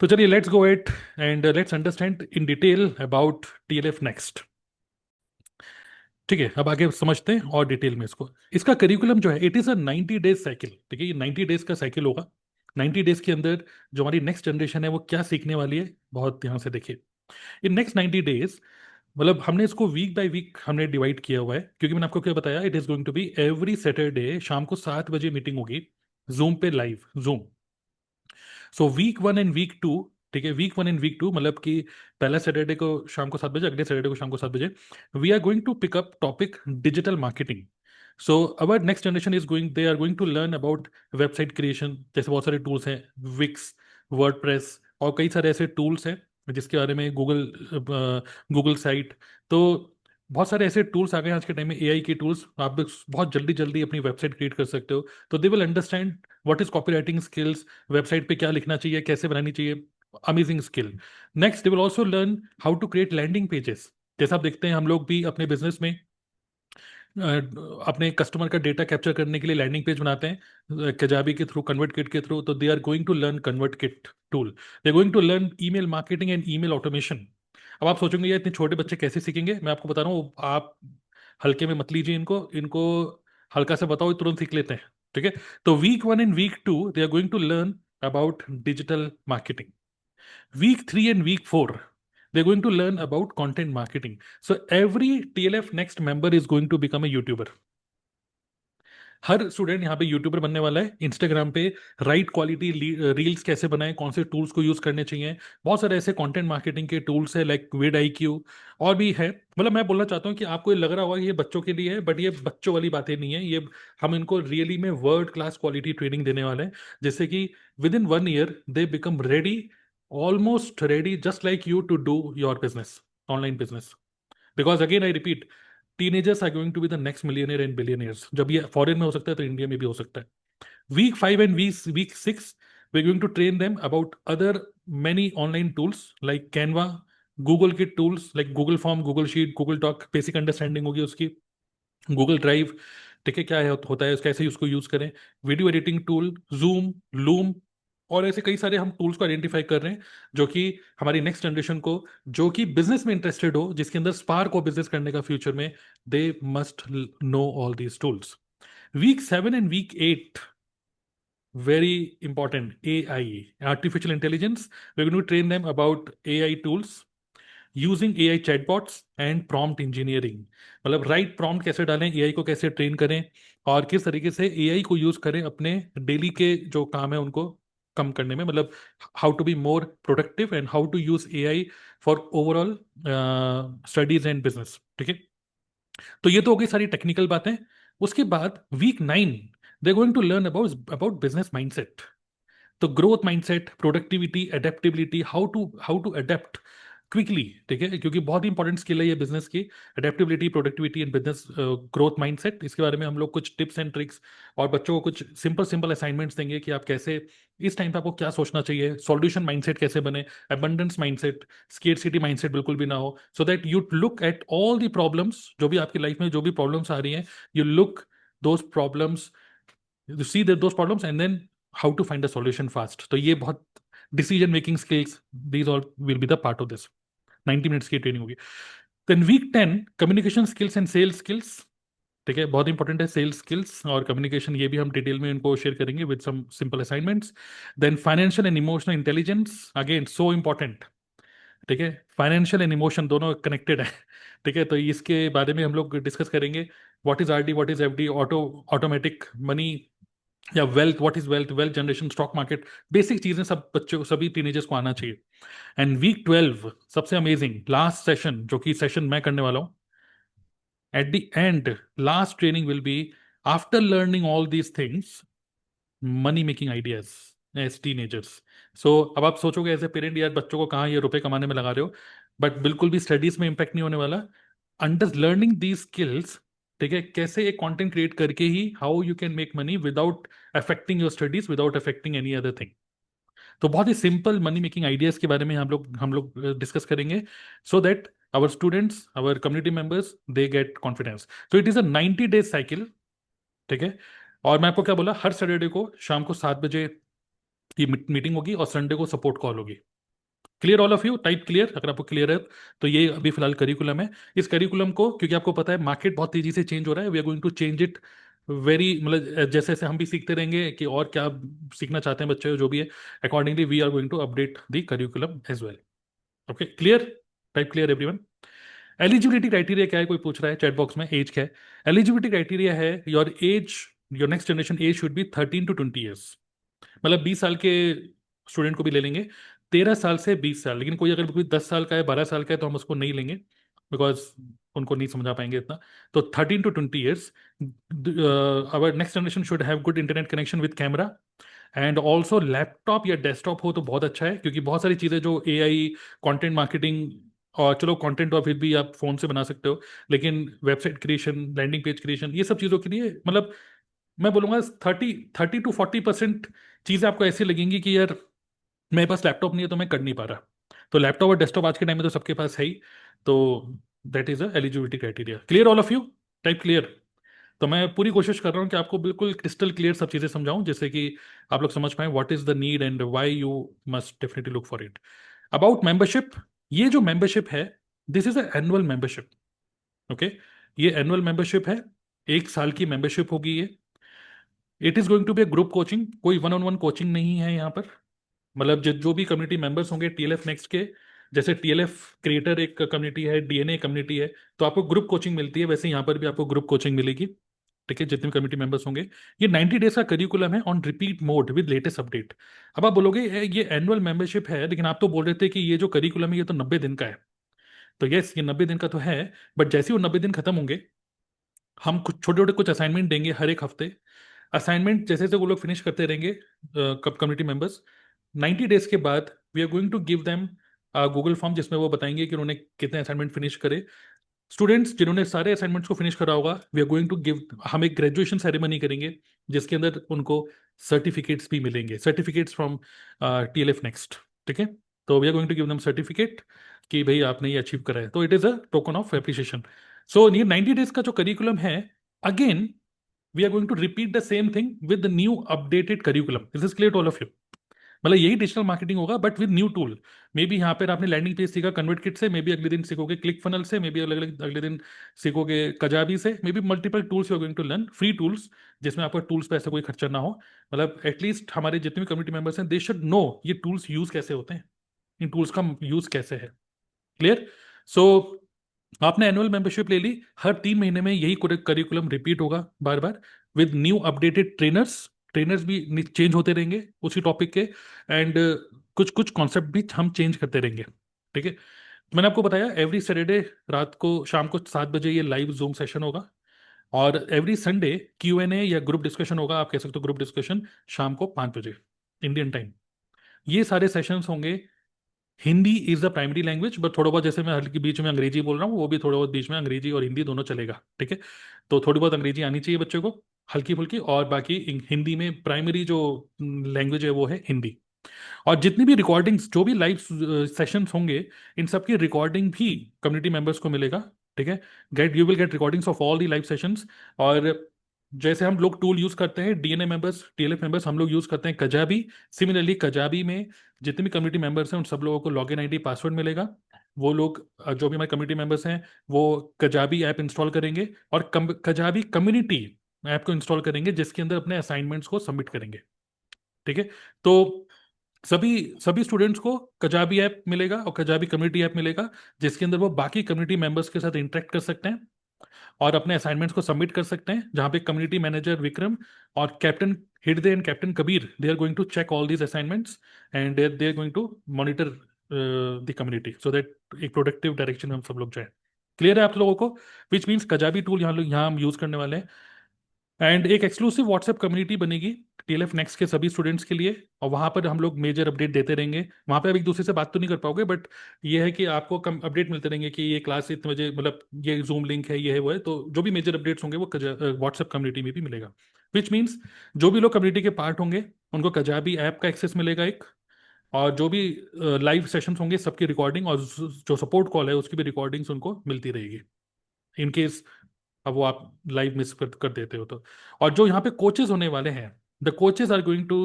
[SPEAKER 1] तो चलिए let's go at and let's understand in detail about TLF next. ठीक है, अब आगे समझते हैं और डिटेल में इसको। इसका करिकुलम जो है, it is a 90 days cycle. ठीक है, ये 90 डेज का साइकिल होगा। 90 डेज के अंदर जो हमारी नेक्स्ट जनरेशन है वो क्या सीखने वाली है, बहुत ध्यान से देखिए। इन नेक्स्ट 90 डेज, मतलब हमने इसको वीक बाय वीक हमने डिवाइड किया हुआ है, क्योंकि मैंने आपको क्या बताया, it is going to be every Saturday शाम को 7 बजे मीटिंग होगी जूम पे, live Zoom. So week 1 and week 2, ठीक है, वीक 1 एंड वीक 2 मतलब कि पहला सैटरडे को शाम को 7 बजे, अगले सैटरडे को शाम को 7 बजे we are going to pick up topic digital marketing. So our next generation is going, they are going to learn about website creation, जैसे बहुत सारे टूल्स हैं, विक्स, वर्डप्रेस, और कई सारे ऐसे टूल्स हैं जिसके बारे में गूगल साइट। तो बहुत सारे ऐसे टूल्स आ गए हैं आज के टाइम में, AI के टूल्स, आप बहुत जल्दी जल्दी अपनी वेबसाइट क्रिएट कर सकते हो। तो they will understand what is copy writing skills, website पे क्या लिखना चाहिए, कैसे बनानी चाहिए, amazing skill. Next they will also learn how to create landing pages. जैसा आप देखते हैं हम लोग भी अपने बिजनेस में अपने कस्टमर का डेटा कैप्चर करने के लिए लैंडिंग पेज बनाते हैं कजाबी के थ्रू, कन्वर्ट किट के थ्रू। तो they are going to learn ConvertKit tool, they are going to learn email marketing and email automation. अब आप सोचेंगे ये इतने छोटे बच्चे कैसे सीखेंगे, मैं आपको बता रहा हूँ, आप हल्के में मत लीजिए इनको, इनको हल्का से बताओ, ये तुरंत सीख लेते हैं। ठीक है, तो week 1 and week 2 they are going to learn about digital marketing. Week 3 and week 4 they're going to learn about content marketing. So every TLF next member is going to become a YouTuber. Her student यहाँ पे YouTuber बनने वाला है। Instagram पे right quality reels कैसे बनाएं, कौन से टूल्स को यूज करने चाहिए, बहुत सारे ऐसे कंटेंट मार्केटिंग के टूल्स है लाइक vidIQ, और भी है। मतलब मैं बोलना चाहता हूँ कि आपको ये लग रहा होगा कि ये बच्चों के लिए है, बट ये बच्चों वाली बातें नहीं है, ये हम इनको रियली में वर्ल्ड क्लास क्वालिटी ट्रेनिंग देने वाले हैं, जैसे कि within 1 year they become ready, almost ready, just like you to do your business, online business. Because again I repeat, teenagers are going to be the next millionaire and billionaires. जब ये foreign में हो सकता है तो India में भी हो सकता है। Week 5 and week 6, we're going to train them about other many online tools like Canva, Google के tools like Google Form, Google Sheet, Google Doc, basic understanding होगी उसकी। Google Drive, ठीक है, क्या है होता है, कैसे उसको यूज करें। Video editing tool, Zoom, Loom, और ऐसे कई सारे हम टूल्स को आइडेंटिफाई कर रहे हैं जो कि हमारी नेक्स्ट जनरेशन को, जो कि बिजनेस में इंटरेस्टेड हो, जिसके अंदर स्पार्क हो बिजनेस करने का फ्यूचर में, they must know all these tools. Week 7 and week 8, very important, AI, artificial intelligence. We're going to train them about AI tools, using AI chatbots and prompt engineering. मतलब right prompt कैसे डालें, AI को कैसे train करें, और किस तरीके से एआई को यूज करें अपने डेली के जो काम है उनको कम करने में, मतलब how to be more productive and how to use AI for overall studies and business. ठीक है, तो ये तो हो गई सारी टेक्निकल बातें। उसके बाद week 9 they going to learn about business mindset. तो growth mindset, productivity, adaptability, how to adapt quickly. ठीक है, क्योंकि बहुत ही इंपॉर्टेंट स्किल है ये बिजनेस की, adaptability, productivity and business growth mindset. इसके बारे में हम लोग कुछ टिप्स एंड ट्रिक्स और बच्चों को कुछ सिंपल सिंपल असाइनमेंट्स देंगे कि आप कैसे इस टाइम पे आपको क्या सोचना चाहिए, सॉल्यूशन माइंडसेट कैसे बने, अबंडेंस माइंडसेट, स्केर्सिटी माइंडसेट बिल्कुल भी ना हो, so that you look at all the problems जो भी आपकी लाइफ में जो भी प्रॉब्लम्स आ रही हैं, you look those problems, you see that those problems and then how to find a solution fast। तो ये बहुत decision making skills, these all will be the part of this। 90 minutes की training होगी। Then week 10 communication skills and sales skills. ठीक है, बहुत important है sales skills और कम्युनिकेशन, ये भी हम डिटेल में इनको शेयर करेंगे with some simple assignments. Then financial and emotional intelligence, again so important. ठीक है, फाइनेंशियल एंड इमोशन दोनों कनेक्टेड है। ठीक है, तो इसके बारे में हम लोग डिस्कस करेंगे। What is RD, what is FD, automatic money या wealth, what is wealth, wealth generation, stock market, basic चीजें सब बच्चों, सभी टीनेजर्स को आना चाहिए। एंड वीक 12 सबसे अमेजिंग लास्ट सेशन, जो कि सेशन मैं करने वाला हूं at the end, last training will be after learning all these things, money making ideas as teenagers. So अब आप सोचोगे एज ए पेरेंट, यार बच्चों को कहाँ ये रुपए कमाने में लगा रहे हो, बट बिल्कुल भी स्टडीज में इंपैक्ट नहीं होने वाला। अंडर लर्निंग दीज स्किल्स, ठीक है, कैसे एक कंटेंट क्रिएट करके ही how you can make money without affecting your studies, without affecting any other thing. तो बहुत ही सिंपल मनी मेकिंग आइडियाज के बारे में हम लोग डिस्कस करेंगे, so that our students, our community members, they get confidence. तो it is a 90 days cycle. ठीक है, और मैं आपको क्या बोला, हर सैटरडे को शाम को 7 बजे ये मीटिंग होगी और संडे को सपोर्ट कॉल होगी। Clear all of you, type clear अगर आपको क्लियर है। तो ये अभी फिलहाल करिकुलम है। इस करिकुलम को, क्योंकि आपको पता है मार्केट बहुत तेजी से चेंज हो रहा है, we are going to change it very, मतलब जैसे जैसे हम भी सीखते रहेंगे कि और क्या सीखना चाहते हैं बच्चे जो भी है, accordingly we are going to update the curriculum as well. Okay, clear, type clear everyone. Eligibility criteria क्या है, कोई पूछ रहा है चैट बॉक्स में, एज क्या है। एलिजिबिलिटी क्राइटेरिया है your age, your next generation age should be 13 to 20 years। मतलब 20 साल के स्टूडेंट को भी ले लेंगे, 13 साल से 20 साल। लेकिन कोई अगर कोई 10 साल का है, 12 साल का है, तो हम उसको नहीं लेंगे, बिकॉज उनको नहीं समझा पाएंगे इतना। तो 13 to 20 years। Our next generation should have good internet connection with camera, and also laptop या डेस्कटॉप हो तो बहुत अच्छा है, क्योंकि बहुत सारी चीज़ें जो एआई, कंटेंट मार्केटिंग, और चलो कंटेंट तो फिर भी आप फोन से बना सकते हो, लेकिन website creation, landing page creation, ये सब चीज़ों के लिए, मतलब मैं बोलूँगा 30 to 40% चीज़ें आपको ऐसी लगेंगी कि यार मेरे पास लैपटॉप नहीं है तो मैं कर नहीं पा रहा। तो लैपटॉप और डेस्कटॉप आज के टाइम में तो सबके पास है ही। तो that is a eligibility criteria. Clear all of you, type clear. तो मैं पूरी कोशिश कर रहा हूँ कि आपको बिल्कुल क्रिस्टल क्लियर सब चीज़ें समझाऊं, जिससे कि आप लोग समझ पाए what is the need and why you must definitely look for it. About membership, ये जो मेंबरशिप है, this is a annual membership. Okay, ये एनुअल मेंबरशिप है, 1 साल की मेंबरशिप होगी ये। It is going to be a group coaching, कोई वन ऑन वन कोचिंग नहीं है यहाँ पर। मतलब जो भी कम्युनिटी मेंबर्स होंगे टीएलएफ नेक्स्ट के, जैसे टीएलएफ क्रिएटर एक कम्युनिटी है, डीएनए कम्युनिटी है, तो आपको ग्रुप कोचिंग मिलती है, वैसे यहाँ पर भी आपको ग्रुप कोचिंग मिलेगी। ठीक है, जितने कम्युनिटी मेंबर्स होंगे। ये 90 डेज का करिकुलम है on repeat mode with latest update. अब आप बोलोगे ये एनुअल मेंबरशिप है, लेकिन आप तो बोल रहे थे कि ये जो करिकुलम है ये तो 90 दिन का है। तो यस, ये 90 दिन का तो है, बट जैसे ही वो 90 दिन खत्म होंगे, हम कुछ छोटे छोटे कुछ असाइनमेंट देंगे हर एक हफ्ते। असाइनमेंट जैसे जैसे वो लोग फिनिश करते रहेंगे, कम्युनिटी मेंबर्स, 90 डेज के बाद we are going to give them Google form, जिसमें वो बताएंगे कि उन्होंने कितने असाइनमेंट फिनिश करे। स्टूडेंट्स जिन्होंने सारे असाइनमेंट्स को फिनिश करा होगा, we are going to give, हम एक ग्रेजुएशन सेरेमनी करेंगे जिसके अंदर उनको सर्टिफिकेट्स भी मिलेंगे, सर्टिफिकेट्स फ्रॉम TLF नेक्स्ट। ठीक है, तो we are going to give them certificate कि भाई आपने ये अचीव करा है, तो it is a token of appreciation. So ये 90 डेज का जो करिकुलम है, again we are going to repeat the same thing with the new updated curriculum. This is clear to all of you. मतलब यही digital marketing होगा but with new tool. Maybe यहाँ पर आपने landing page सीखा convert kit से, may be अगले दिन सीखोगे क्लिक फनल से, मे बी अगले दिन सीखोगे कजाबी से, maybe multiple tools you are going to learn, free tools जिसमें आपका टूल्स पे ऐसा कोई खर्चा ना हो। मतलब एटलीस्ट हमारे जितने भी कम्युनिटी मेंबर्स हैं, दे शुड नो ये टूल्स यूज कैसे होते हैं, इन टूल्स का यूज कैसे है। क्लियर? सो आपने एनुअल मेंबरशिप ले ली, हर 3 महीने में यही करिकुलम रिपीट होगा बार बार with new updated trainers. Trainers भी चेंज होते रहेंगे उसी टॉपिक के, एंड कुछ कुछ कॉन्सेप्ट भी हम चेंज करते रहेंगे। ठीक है, मैंने आपको बताया एवरी सैटरडे रात को शाम को 7 बजे ये लाइव जूम सेशन होगा, और एवरी संडे Q&A या ग्रुप डिस्कशन होगा, आप कह सकते हो ग्रुप डिस्कशन, शाम को 5 बजे इंडियन टाइम। ये सारे सेशंस होंगे। Hindi is the primary language, but थोड़ा बहुत जैसे मैं हल्की बीच में अंग्रेजी बोल रहा हूँ, वो भी थोड़ा बहुत बीच में अंग्रेजी और हिंदी दोनों चलेगा। ठीक है, तो थोड़ी बहुत अंग्रेजी आनी चाहिए बच्चों को, हल्की फुल्की, और बाकी हिंदी में प्राइमरी जो लैंग्वेज है वो है हिंदी। और जितनी भी रिकॉर्डिंग्स, जो भी लाइव सेशंस होंगे, इन सब की रिकॉर्डिंग भी कम्युनिटी मेंबर्स को मिलेगा। ठीक है, you will get recordings of all the live sessions. और जैसे हम लोग टूल यूज करते हैं DNA मेंबर्स, TLF मेंबर्स, हम लोग यूज करते हैं कजाबी। सिमिलरली कजाबी में जितने भी कम्युनिटी मेंबर्स हैं उन सब लोगों को लॉगिन ID पासवर्ड मिलेगा। वो लोग जो भी हमारे कम्युनिटी मेंबर्स हैं वो कजाबी ऐप इंस्टॉल करेंगे और कजाबी कम्युनिटी ऐप को इंस्टॉल करेंगे, जिसके अंदर अपने असाइनमेंट्स को सबमिट करेंगे। ठीक है, तो सभी सभी स्टूडेंट्स को कजाबी ऐप मिलेगा और कजाबी कम्युनिटी ऐप मिलेगा, जिसके अंदर वो बाकी कम्युनिटी मेंबर्स के साथ इंटरेक्ट कर सकते हैं और अपने असाइनमेंट्स को सबमिट कर सकते हैं, जहां पे कम्युनिटी मैनेजर विक्रम और captain Hirde and captain Kabir, they are going to check all these assignments and they are going to monitor the community, so that एक प्रोडक्टिव डायरेक्शन में हम सब लोग जाए। क्लियर है आप लोगों को? विच मीन्स कजाबी टूल यहाँ हम यूज करने वाले हैं, एंड एक एक्सक्लूसिव व्हाट्सएप कम्युनिटी बनेगी TLF नेक्स्ट के सभी स्टूडेंट्स के लिए, और वहां पर हम लोग मेजर अपडेट देते रहेंगे। वहां पे आप एक दूसरे से बात तो नहीं कर पाओगे, बट ये है कि आपको कम अपडेट मिलते रहेंगे कि ये क्लास इतने बजे, मतलब ये जूम लिंक है, ये है वो है, तो जो भी मेजर अपडेट्स होंगे वो व्हाट्सएप कम्युनिटी में भी मिलेगा। विच मीन्स जो भी लोग कम्युनिटी के पार्ट होंगे उनको कजाबी ऐप का एक्सेस मिलेगा एक, और जो भी लाइव सेशंस होंगे सबकी रिकॉर्डिंग, और जो सपोर्ट कॉल है उसकी भी रिकॉर्डिंग्स उनको मिलती रहेगी इन केस अब वो आप लाइव मिस कर देते हो तो। और जो यहाँ पे कोचेस होने वाले हैं, the coaches are going to,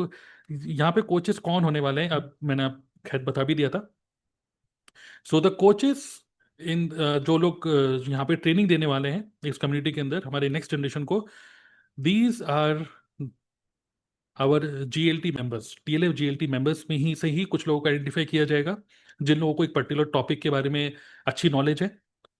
[SPEAKER 1] यहाँ पे कोचेस कौन होने वाले हैं अब मैंने आप खैर बता भी दिया था। सो द कोचेस इन जो लोग यहाँ पे ट्रेनिंग देने वाले हैं इस कम्युनिटी के अंदर हमारे नेक्स्ट जनरेशन को, these are our GLT members. TLF GLT members में ही से ही कुछ लोगों को आइडेंटिफाई किया जाएगा जिन लोगों को एक पर्टिकुलर टॉपिक के बारे में अच्छी नॉलेज है।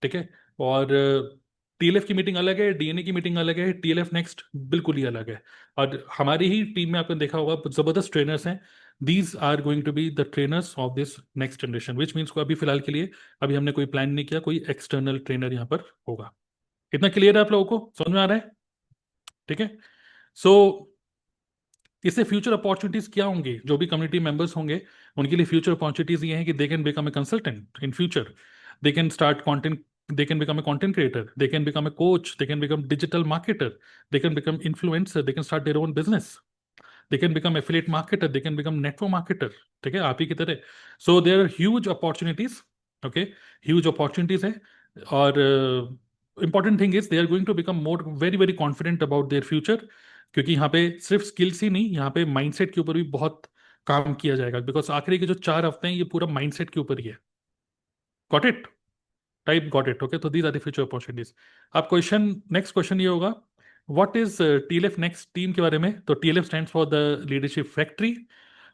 [SPEAKER 1] ठीक है, और TLF की मीटिंग अलग है, DNA की मीटिंग अलग है, TLF नेक्स्ट बिल्कुल ही अलग है। और हमारी ही टीम में आपने देखा होगा जबरदस्त ट्रेनर्स हैं। These are going to be the trainers of this next generation, which means को अभी फिलहाल के लिए अभी हमने कोई प्लान नहीं किया, कोई एक्सटर्नल ट्रेनर यहाँ पर होगा। इतना क्लियर है आप लोगों को? समझ में आ रहा है? ठीक है, सो इससे फ्यूचर अपॉर्चुनिटीज क्या होंगी? जो भी कम्युनिटी मेंबर्स होंगे उनके लिए फ्यूचर अपॉर्चुनिटीज ये हैं कि they can become a consultant in future, they can start content, they can become a content creator, they can become a coach, they can become digital marketer, they can become influencer, they can start their own business, they can become affiliate marketer, they can become network marketer। ठीक है, आप ही की तरह। so there are huge opportunities, okay, huge opportunities है। और important thing is they are going to become more very very confident about their future, क्योंकि यहाँ पे सिर्फ स्किल्स ही नहीं, यहाँ पे माइंडसेट के ऊपर भी बहुत काम किया जाएगा, बिकॉज आखिरी के जो 4 हफ्ते हैं ये पूरा माइंडसेट के ऊपर ही है। Got it? Type got it? Okay, तो these are the future opportunities. अब क्वेश्चन, नेक्स्ट क्वेश्चन ये होगा, what is TLF next team के बारे में? तो TLF stands for the leadership factory.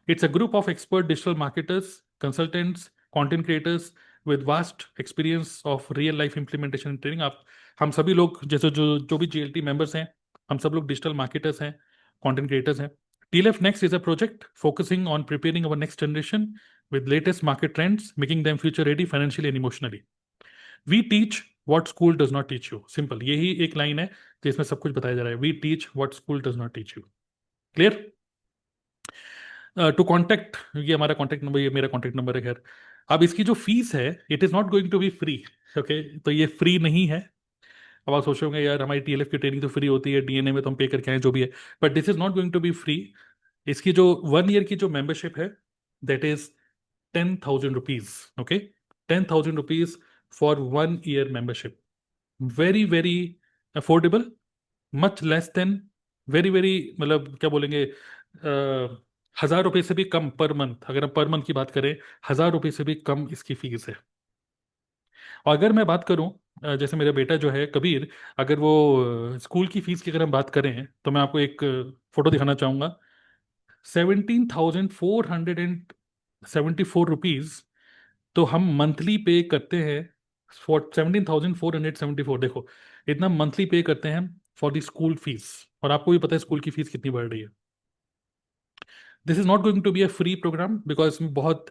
[SPEAKER 1] It's a group of expert digital marketers, consultants, content creators with vast experience of real life implementation and training। आप हम सभी लोग जैसे जो भी GLT members हैं, हम सब लोग डिजिटल मार्केटर्स हैं, कंटेंट क्रिएटर्स हैं। TLF Next is a project focusing on preparing our next generation with latest market trends, making them future ready financially and emotionally. We teach what school does not teach you। Simple, यही एक line है जिसमें सब कुछ बताया जा रहा है। We teach what school does not teach you। Clear? To contact, ये हमारा कॉन्टैक्ट नंबर, ये मेरा कॉन्टैक्ट नंबर है खैर। अब इसकी जो फीस है, it is not going to be free. Okay, तो ये फ्री नहीं है। अब आप सोचोगे यार हमारी टीएलएफ की ट्रेनिंग तो फ्री होती है, डीएनए में तो हम पे करके आए जो भी है, but this is not going to be free. इसकी जो 1 ईयर की जो मेंबरशिप है, that is 10,000 rupees. Okay, 10,000 rupees for 1 year membership. Very very affordable, much less than, very very, मतलब क्या बोलेंगे, 1,000 रुपये से भी कम पर मंथ। अगर हम पर मंथ की बात करें, 1,000 रुपये से भी कम इसकी फीस है। और अगर मैं बात करूं, जैसे मेरा बेटा जो है कबीर, अगर वो स्कूल की फीस की अगर हम बात करें, तो मैं आपको एक फोटो दिखाना चाहूंगा। 17,474 रुपीज तो हम मंथली पे करते हैं। 17,474, देखो इतना मंथली पे करते हैं हम फॉर द स्कूल फीस। और आपको भी पता है स्कूल की फीस कितनी बढ़ रही है। This is not going to be a free program, because इसमें बहुत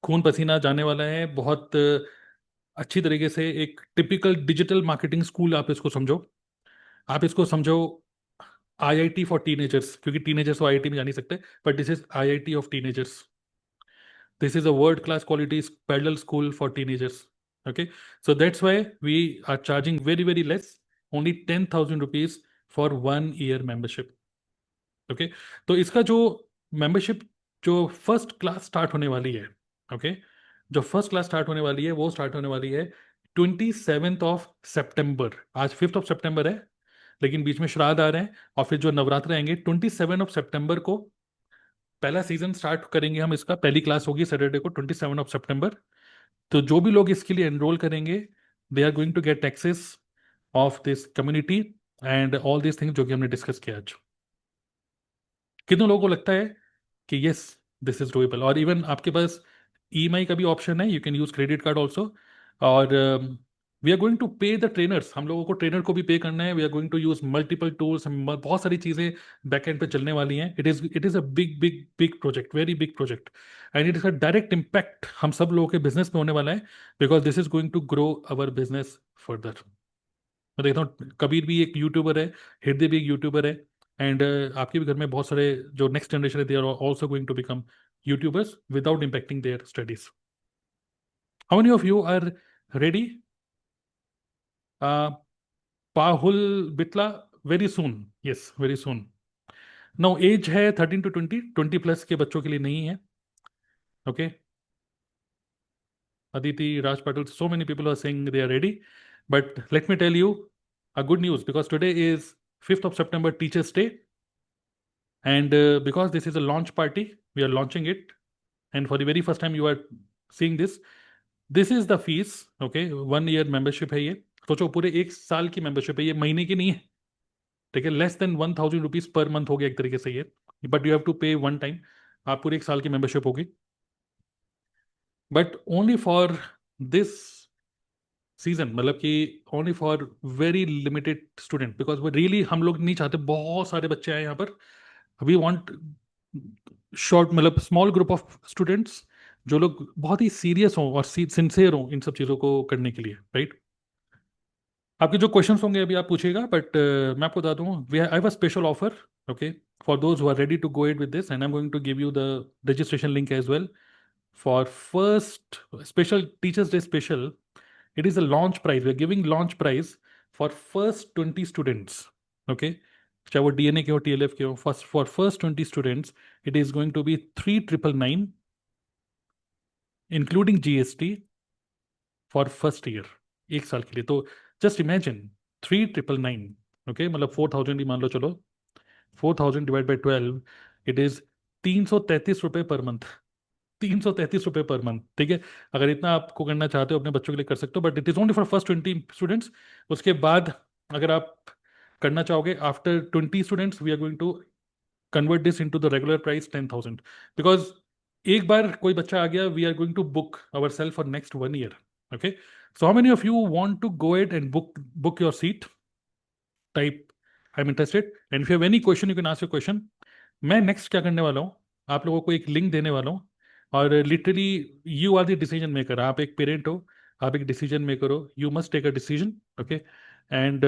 [SPEAKER 1] खून पसीना जाने वाला है। बहुत अच्छी तरीके से एक टिपिकल डिजिटल मार्केटिंग स्कूल आप इसको समझो। आप इसको समझो आईआईटी फॉर टीनेजर्स, क्योंकि टीनेजर्स तो आईआईटी में जा नहीं सकते, but this is IIT of teenagers. This is a world class quality parallel school for teenagers. Okay, so that's why we are charging very very less, only 10,000 rupees for 1 year membership. Okay, तो इसका जो membership जो first class start होने वाली है, okay, जो first class start होने वाली है वो स्टार्ट होने वाली है 27 ऑफ सितंबर। आज 5 सितंबर है, लेकिन बीच में श्राद्ध आ रहे हैं, और फिर जो नवरात्र आएंगे 27 ऑफ सितंबर को पहला सीजन स्टार्ट करेंगे हम। इसका पहली क्लास होगी सैटरडे को 27 ऑफ सितंबर। तो जो भी लोग इसके लिए एनरोल करेंगे, they are going to get access of this community and all this things जो कि हमने डिस्कस किया आज। कितने लोगों को लगता है कि यस दिस इज डूएबल? और इवन आपके पास ईएमआई का भी ऑप्शन है, you can use credit card also. और we are going to pay the trainers, हम लोगों को ट्रेनर को भी पे करना है। We are going to use multiple tools, बहुत सारी चीजें बैकएंड पे चलने वाली हैं। It is a big big big project, very big project, and it is a direct impact हम सब लोगों के बिजनेस में होने वाला है, because this is going to grow our business further. मैं देखता हूँ कबीर भी एक यूट्यूबर है, हृदय भी एक यूट्यूबर है, एंड आपके भी घर में बहुत सारे जो नेक्स्ट जनरेशन है, they are also going to become YouTubers without impacting their studies. How many of you are ready? Pahul Bitla, very soon, yes very soon. No, age है 13 to 20, 20+ के बच्चों के लिए नहीं है। Okay, Aditi, Raj Patel, so many people are saying they are ready. But let me tell you a good news, because today is 5th of September, Teachers' Day. And because this is a launch party, we are launching it. And for the very first time, you are seeing this. This is the fees. Okay, 1 year membership है ये। सोचो पूरे 1 साल की membership है ये, महीने की नहीं है। ठीक है, less than 1,000 rupees per month हो गया एक तरीके से ये, बट यू हैव टू पे वन टाइम। आप पूरे 1 साल की मेंबरशिप होगी, but only for this season, मतलब कि only for very limited student, because वो रियली हम लोग नहीं चाहते बहुत सारे बच्चे आए यहाँ पर। वी वांट शॉर्ट, मतलब स्मॉल ग्रुप ऑफ स्टूडेंट्स, जो लोग बहुत ही सीरियस हों और सिंसियर हों इन सब चीज़ों को करने के लिए, राइट? आपके जो क्वेश्चंस होंगे अभी आप पूछिएगा, बट मैं आपको बता दूं, we I have a special offer, okay, for those who are ready to go it with this, and I am going to give you the registration link as well for first special teachers day special. It is a launch prize. We're giving launch prize for first 20 students. Okay. चाहे वो DNA के हो, TLF के हो, for first 20 students it is going to be 3,999 including GST for first year, 1 साल के लिए। तो जस्ट इमेजिन 3,999, ओके, मतलब 4,000 ही मान लो, चलो 4,000 डिवाइड बाई 12, इट इज 333 रुपये पर मंथ। 333 रुपये पर मंथ, ठीक है। अगर इतना आपको करना चाहते हो अपने बच्चों के लिए कर सकते हो, but it is only for first 20 students. उसके बाद अगर आप करना चाहोगे after 20 students, we are going to convert this into the regular price 10,000, because एक बार कोई बच्चा आ गया, we are going to book our self for next 1 year. Okay, so how many of you want to go at and book your seat? Type I am interested, and if you have any question you can ask your question. मैं next क्या करने वाला हूँ, आप लोगों को एक link देने वाला हूँ, और literally you are the decision maker. आप एक पेरेंट हो, आप एक डिसीजन मेकर हो, you must take a decision. Okay, and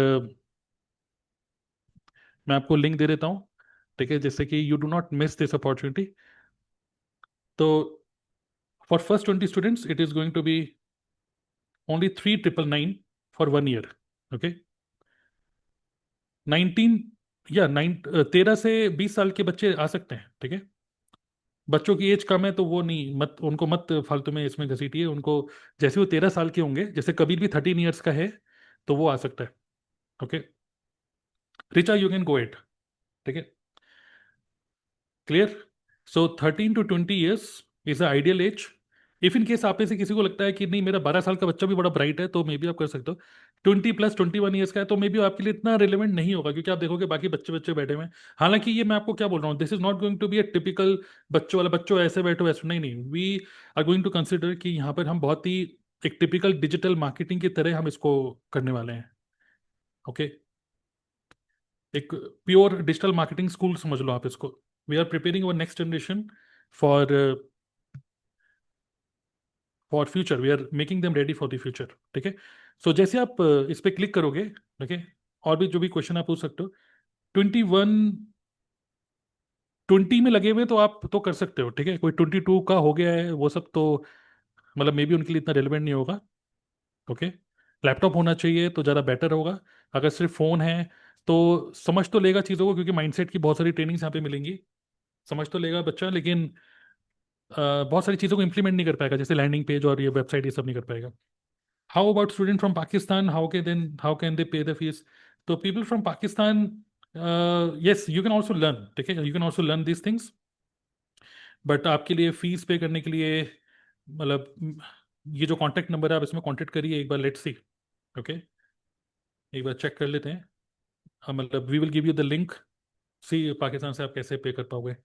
[SPEAKER 1] मैं आपको लिंक दे देता हूँ, ठीक है, जिससे कि you do not miss this opportunity. तो For first 20 students, it is going to be only 3,999 for 1 year. Okay. 19 या 13 से 20 साल के बच्चे आ सकते हैं, ठीक है। बच्चों की एज कम है तो वो नहीं, मत उनको मत फालतू में इसमें घसीटिए उनको। जैसे वो 13 साल के होंगे, जैसे कबीर भी 13 ईयर्स का है, तो वो आ सकता है। Okay. Richa, you can go it, ठीक है। Clear. So 13 to 20 years is a ideal age. If in case आप में से किसी को लगता है कि नहीं, मेरा 12 साल का बच्चा भी बड़ा ब्राइट है, तो मे बी आप कर सकते हो। 20 + 21 ईयर्स का है तो मे बी आपके लिए इतना रिलेवेंट नहीं होगा, क्योंकि आप देखोगे बाकी बच्चे बच्चे बैठे हुए हैं। हालांकि ये मैं आपको क्या बोल रहा हूँ, this is not going to be a typical बच्चों वाला, बच्चों ऐसे बैठो वैसे नहीं, नहीं, we are going to consider कि यहाँ पर हम बहुत ही एक टिपिकल डिजिटल मार्केटिंग की तरह हम इसको करने वाले हैं। ओके। एक प्योर डिजिटल मार्केटिंग स्कूल समझ लो आप इसको। We are preparing our next generation for for future, we are making them ready for the future, ठीक है। सो जैसे आप इस पर क्लिक करोगे, ठीक है, और भी जो भी क्वेश्चन आप पूछ सकते हो। 20 में लगे हुए तो आप तो कर सकते हो, ठीक है। कोई 22 का हो गया है वो सब तो मतलब मे बी उनके लिए इतना रेलिवेंट नहीं होगा। ओके। लैपटॉप होना चाहिए तो ज़्यादा बेटर होगा। अगर सिर्फ फ़ोन है तो समझ तो लेगा चीज़ों को, क्योंकि माइंडसेट की बहुत सारी ट्रेनिंग्स यहाँ पे मिलेंगी। समझ तो लेगा बच्चा, लेकिन बहुत सारी चीज़ों को इंप्लीमेंट नहीं कर पाएगा, जैसे लैंडिंग पेज और ये वेबसाइट, ये सब नहीं कर पाएगा। How about student from Pakistan? How can they pay the fees? So people from Pakistan, yes, you can also learn. ठीक है, you can also learn these things. But आपके लिए फीस पे करने के लिए मतलब ये जो कांटेक्ट नंबर है आप इसमें कांटेक्ट करिए एक बार, लेट्स सी। ओके, एक बार चेक कर लेते हैं। मतलब we will give you the link, see Pakistan से आप कैसे पे कर पाओगे।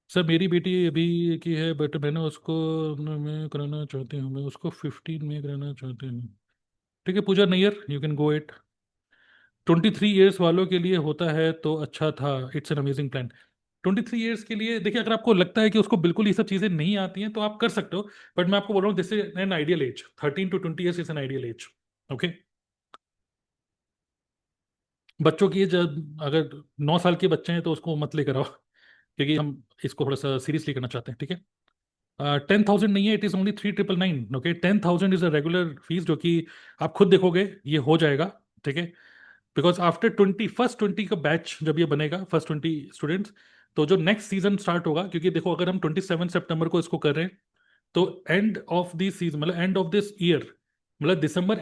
[SPEAKER 1] सर मेरी बेटी अभी की है, बट मैंने उसको मैं कराना चाहती हूँ, मैं उसको 15 में कराना चाहती हूँ। ठीक है Pooja Nayyar, you can go it. 23 years वालों के लिए होता है तो अच्छा था, it's an amazing plan. 23 years के लिए देखिए, अगर आपको लगता है कि उसको बिल्कुल ये सब चीज़ें नहीं आती हैं तो आप कर सकते हो, बट मैं आपको बोल रहा हूँ this is an ideal age. 13 to 20 years is an ideal age. Okay. बच्चों की एज अगर 9 साल के बच्चे हैं तो उसको मत लेकर आओ, क्योंकि हम इसको थोड़ा सा सीरियसली करना चाहते हैं, ठीक है। 10,000 नहीं है, it is only 3,999। Okay, 10,000 is a regular fees, जो कि आप खुद देखोगे ये हो जाएगा, ठीक है। बिकॉज आफ्टर 21st 20 का बैच जब ये बनेगा, फर्स्ट 20 स्टूडेंट्स, तो जो नेक्स्ट सीजन स्टार्ट होगा, क्योंकि देखो अगर हम 27 सितंबर को इसको कर रहे हैं तो एंड ऑफ दिस सीजन मतलब एंड ऑफ दिस ईयर, मतलब दिसंबर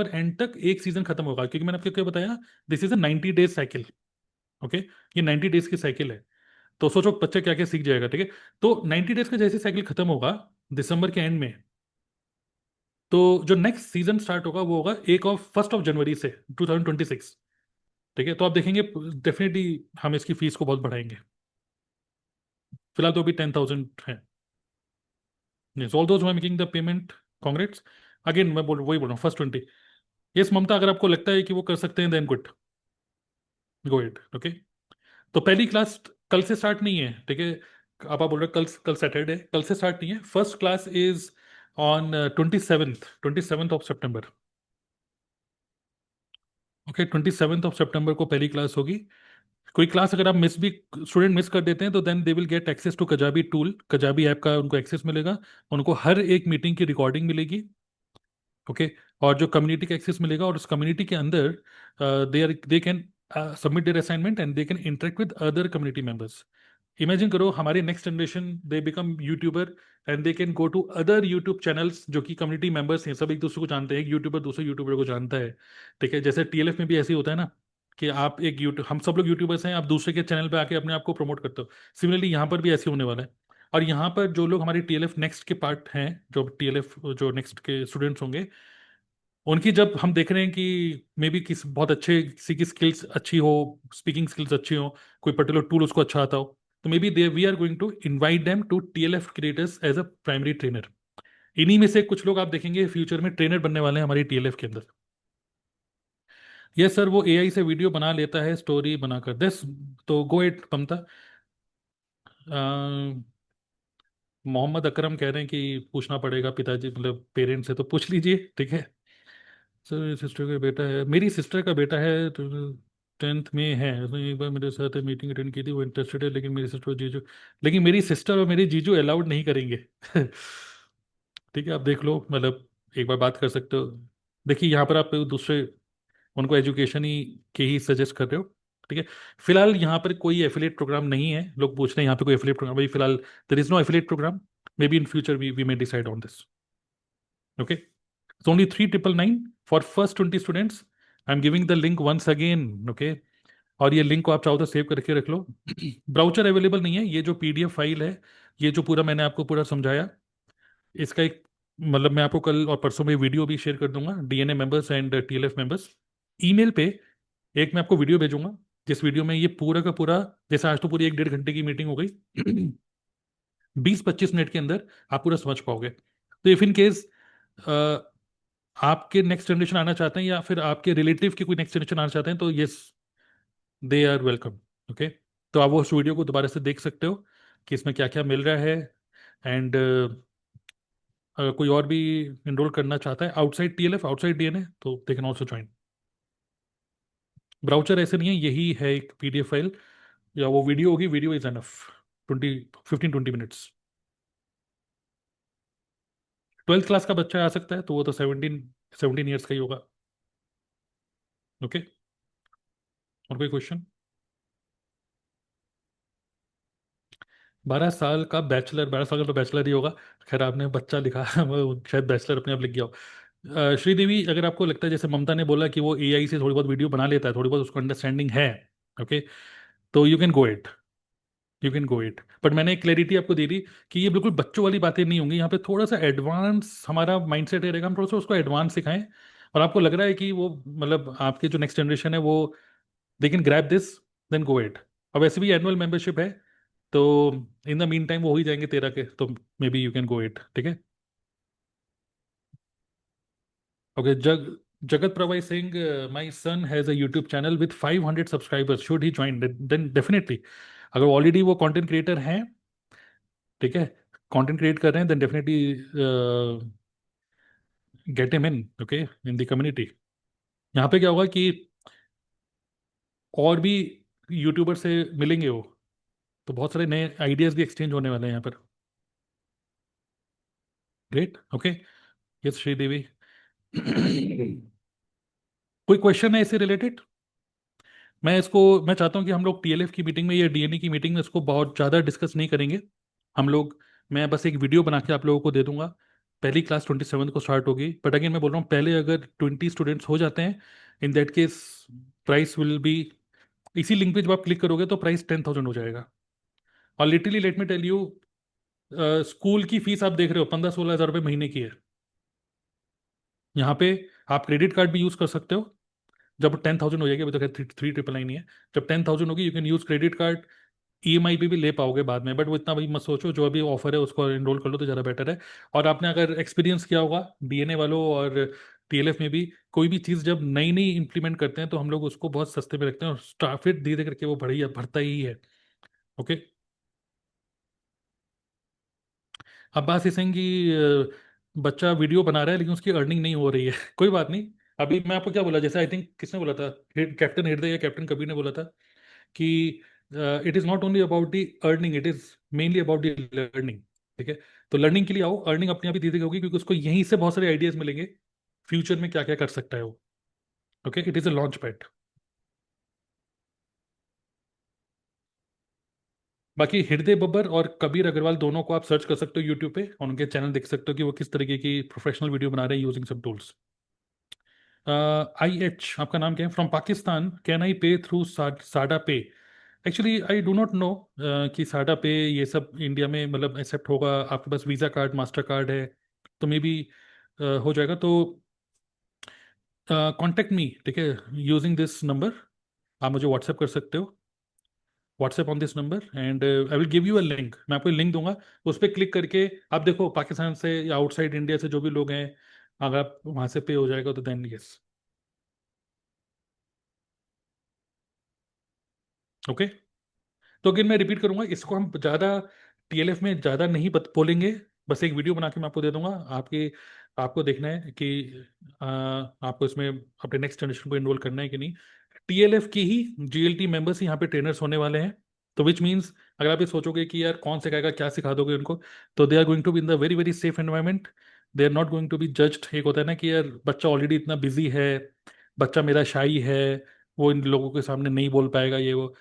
[SPEAKER 1] एंड तक एक सीजन खत्म होगा, क्योंकि मैंने आपको क्या बताया, this is a 90 days cycle. Okay, ये 90 डेज की साइकिल है। तो सोचो बच्चा क्या क्या सीख जाएगा, ठीक है। तो 90 डेज का जैसे साइकिल खत्म होगा दिसंबर के एंड में, तो जो नेक्स्ट सीजन स्टार्ट होगा वो होगा 1 जनवरी से 2026। ठीक है, तो आप देखेंगे डेफिनेटली हम इसकी फीस को बहुत बढ़ाएंगे। फिलहाल तो अभी 10,000 है। All those who are making the payment, congrats. अगेन मैं वही बोल रहा हूँ, फर्स्ट 20। यस ममता, अगर आपको लगता है कि वो कर सकते हैं then good, go it. Okay. तो पहली क्लास कल से स्टार्ट नहीं है, ठीक है। आप बोल रहे हो कल कल सैटरडे, कल से स्टार्ट नहीं है। First class is on 27th of September. Okay, 27th of September को पहली क्लास होगी। कोई क्लास अगर आप मिस भी, स्टूडेंट मिस कर देते हैं तो then they will get access to Kajabi tool, Kajabi app का उनको एक्सेस मिलेगा। उनको हर एक मीटिंग की रिकॉर्डिंग मिलेगी। ओके। और जो कम्युनिटी का एक्सेस मिलेगा, और उस कम्युनिटी के अंदर they can submit their assignment and they can interact with other community members. Imagine करो हमारी next generation they become YouTuber and they can go to other YouTube channels जो कि कम्युनिटी मेंबर्स हैं, सब एक दूसरे को जानते हैं, एक यूट्यूबर दूसरे यूट्यूबर को जानता है। ठीक है, जैसे टीएलएफ में भी ऐसे ही होता है ना, कि आप एक यूट्यूब, हम सब लोग यूट्यूबर्स हैं, आप दूसरे के चैनल पे आके अपने आप को प्रमोट करते हो। सिमिलरली यहाँ पर भी ऐसे होने वाला है। और यहाँ पर जो लोग हमारी टीएलएफ नेक्स्ट के पार्ट हैं, जो टीएलएफ जो नेक्स्ट के स्टूडेंट्स होंगे, उनकी जब हम देख रहे हैं कि मे बी किस बहुत अच्छे किसी की स्किल्स अच्छी हो, स्पीकिंग स्किल्स अच्छी हो, कोई पर्टिकुलर टूल उसको अच्छा आता हो, तो maybe they we are going to invite them to TLF creators as a primary trainer. इन्हीं में से कुछ लोग आप देखेंगे फ्यूचर में ट्रेनर बनने वाले हैं हमारी टीएलएफ के अंदर। यस सर, वो एआई से वीडियो बना लेता है स्टोरी बनाकर दिस, तो गो इट ममता। मोहम्मद अकरम कह रहे हैं कि पूछना पड़ेगा पिताजी मतलब पेरेंट्स से, तो पूछ लीजिए, ठीक है। सर सिस्टर का बेटा है, मेरी सिस्टर का बेटा है तो 10th में है, उसने एक बार मेरे साथ मीटिंग अटेंड की थी, वो इंटरेस्टेड है, लेकिन मेरी सिस्टर और जीजू, लेकिन मेरी सिस्टर और मेरे जीजू अलाउड नहीं करेंगे। ठीक है, आप देख लो, मतलब एक बार बात कर सकते हो। देखिए यहाँ पर आप दूसरे उनको एजुकेशन ही के ही सजेस्ट कर रहे हो। ठीक है, फिलहाल यहाँ पर कोई एफिलेट प्रोग्राम नहीं है। लोग पूछ रहे हैं यहाँ पे कोई एफिलेट प्रोग्राम, भाई फिलहाल there is no affiliate program. Maybe in future we may decide on this. Okay, it's only 3,999 for first 20 students. I am giving the link once again. Okay, और ये लिंक को आप चाहो तो save करके रख लो। ब्राउचर अवेलेबल नहीं है, ये जो पीडीएफ फाइल है, ये जो पूरा मैंने आपको पूरा समझाया, इसका एक मतलब मैं आपको कल और परसों में वीडियो भी शेयर कर दूंगा, DNA members and TLF members. Email पे एक मैं आपको वीडियो भेजूंगा, जिस वीडियो में ये पूरा का पूरा, जैसे आज तो पूरी 1-1.5 घंटे की मीटिंग हो गई, 20-25 मिनट के अंदर आप पूरा समझ पाओगे। तो इफ इन केस आपके नेक्स्ट जनरेशन आना चाहते हैं या फिर आपके रिलेटिव की कोई नेक्स्ट जनरेशन आना चाहते हैं, तो yes, they are welcome. Okay, तो आप वो उस वीडियो को दोबारा से देख सकते हो कि इसमें क्या क्या मिल रहा है। एंड अगर कोई और भी इनरोल करना चाहता है आउटसाइड टीएलएफ, आउटसाइड डीएनए, तो they can also join. Brochure ऐसे नहीं है, यही है एक पीडीएफ फाइल या वो वीडियो होगी, video is enough, 15-20 minutes. 12th class का बच्चा आ सकता है, तो वो तो 17 ईयर्स का ही होगा। ओके, और कोई क्वेश्चन? 12 साल का बैचलर, 12 साल का तो बैचलर ही होगा। खैर आपने बच्चा लिखा, वो शायद बैचलर अपने आप लिख गया हो। श्रीदेवी, अगर आपको लगता है जैसे ममता ने बोला कि वो एआई से थोड़ी बहुत वीडियो बना लेता है, थोड़ी बहुत उसको अंडरस्टैंडिंग है, ओके, तो you can go it, you can go it. But मैंने एक क्लैरिटी आपको दे दी कि ये बिल्कुल बच्चों वाली बातें नहीं होंगी, यहाँ पे थोड़ा सा एडवांस हमारा माइंडसेट रहेगा, हम थोड़ा सा उसको एडवांस सिखाएं। और आपको लग रहा है कि वो मतलब आपके जो नेक्स्ट जनरेशन है वो they can grab this, then go it. और वैसे भी एनुअल मेंबरशिप है, तो इन द मीन टाइम वो हो ही जाएंगे 13 के, तो maybe you can go it. ठीक है, okay. Jagat Pravai Singh, my son has a YouTube channel with 500 subscribers, should he join? Then definitely, अगर ऑलरेडी वो कंटेंट क्रिएटर हैं, ठीक है, कंटेंट क्रिएट कर रहे हैं, then definitely get him in, okay, in the community. यहाँ पे क्या होगा कि और भी यूट्यूबर से मिलेंगे वो, तो बहुत सारे नए आइडियाज भी एक्सचेंज होने वाले हैं यहाँ पर। Great, okay, yes Sridevi. कोई क्वेश्चन है इससे रिलेटेड? मैं चाहता हूँ कि हम लोग टीएलएफ की मीटिंग में या डीएनए की मीटिंग में इसको बहुत ज़्यादा डिस्कस नहीं करेंगे हम लोग। मैं बस एक वीडियो बना के आप लोगों को दे दूंगा। पहली क्लास 27 को स्टार्ट होगी, बट अगेन मैं बोल रहा हूँ, पहले अगर 20 स्टूडेंट्स हो जाते हैं, in that case price will be, इसी लिंक पे जब आप क्लिक करोगे तो प्राइस 10,000 हो जाएगा। और literally let me tell you, school की फीस आप देख रहे हो 15-16 हज़ार रुपये महीने की है। यहाँ पे आप क्रेडिट कार्ड भी यूज़ कर सकते हो। जब 10,000 हो जाएगी, अभी तो खैर 3,999 है, जब 10,000 होगी you can use credit card. EMI पे भी ले पाओगे बाद में, बट वो इतना भाई मत सोचो, जो अभी ऑफर है उसको एनरोल कर लो तो ज़्यादा बेटर है। और आपने अगर एक्सपीरियंस किया होगा डीएनए वालों और टीएलएफ में भी, कोई भी चीज़ जब नई नई इंप्लीमेंट करते हैं तो हम लोग उसको बहुत सस्ते में रखते हैं, और फिर धीरे करके वो बढ़ता ही है। ओके, अब बात इस है कि बच्चा वीडियो बना रहा है लेकिन उसकी अर्निंग नहीं हो रही है। कोई बात नहीं। अभी मैं आपको क्या बोला, जैसे आई थिंक किसने बोला था, कैप्टन हृदय या कैप्टन कबीर ने बोला था कि it is not only about the earning, it is mainly about the learning. ठीक है, तो लर्निंग के लिए आओ, अर्निंग अपने आप ही धीरे धीरे होगी, क्योंकि उसको यहीं से बहुत सारे आइडियाज मिलेंगे फ्यूचर में क्या क्या कर सकता है वो। Okay, it is a launch pad. बाकी हृदय बब्बर और कबीर अग्रवाल दोनों को आप सर्च कर सकते हो यूट्यूब पे, और उनके चैनल देख सकते हो कि वो किस तरीके की प्रोफेशनल वीडियो बना रहे हैं यूजिंग सब टूल्स। आई एच, आपका नाम क्या है? फ्रॉम पाकिस्तान, कैन आई पे थ्रू साडा पे? Actually I do not know कि साडा पे ये सब इंडिया में मतलब एक्सेप्ट होगा। आपके पास वीज़ा कार्ड, मास्टर कार्ड है, तो मे बी हो जाएगा। तो कॉन्टेक्ट मी, ठीक है, यूजिंग दिस नंबर। आप मुझे व्हाट्सएप कर सकते हो, WhatsApp on this number, and I will give you a link. मैं आपको लिंक दूंगा, उस पर क्लिक करके आप देखो पाकिस्तान से या आउटसाइड इंडिया से जो भी लोग हैं, अगर आप वहाँ से पे हो जाएगा तो देन यस। ओके, तो अगेन मैं रिपीट करूंगा, इसको हम ज़्यादा टीएलएफ में ज़्यादा नहीं बोलेंगे। बस एक वीडियो बना के मैं आपको दे दूंगा, आपको देखना है कि आपको इसमें अपने नेक्स्ट जनरेशन को इन्रोल करना है कि नहीं। टीएलएफ की ही जीएलटी मेंबर्स यहाँ पे ट्रेनर्स होने वाले हैं। तो विच मीन्स अगर आप ये सोचोगे कि यार कौन सिखाएगा, क्या सिखा दोगे उनको, तो they are going to be in the very very safe environment. They are not going to be judged. एक होता है ना कि यार बच्चा ऑलरेडी इतना बिजी है, बच्चा मेरा शाई है, वो इन लोगों के सामने नहीं बोल पाएगा ये वो।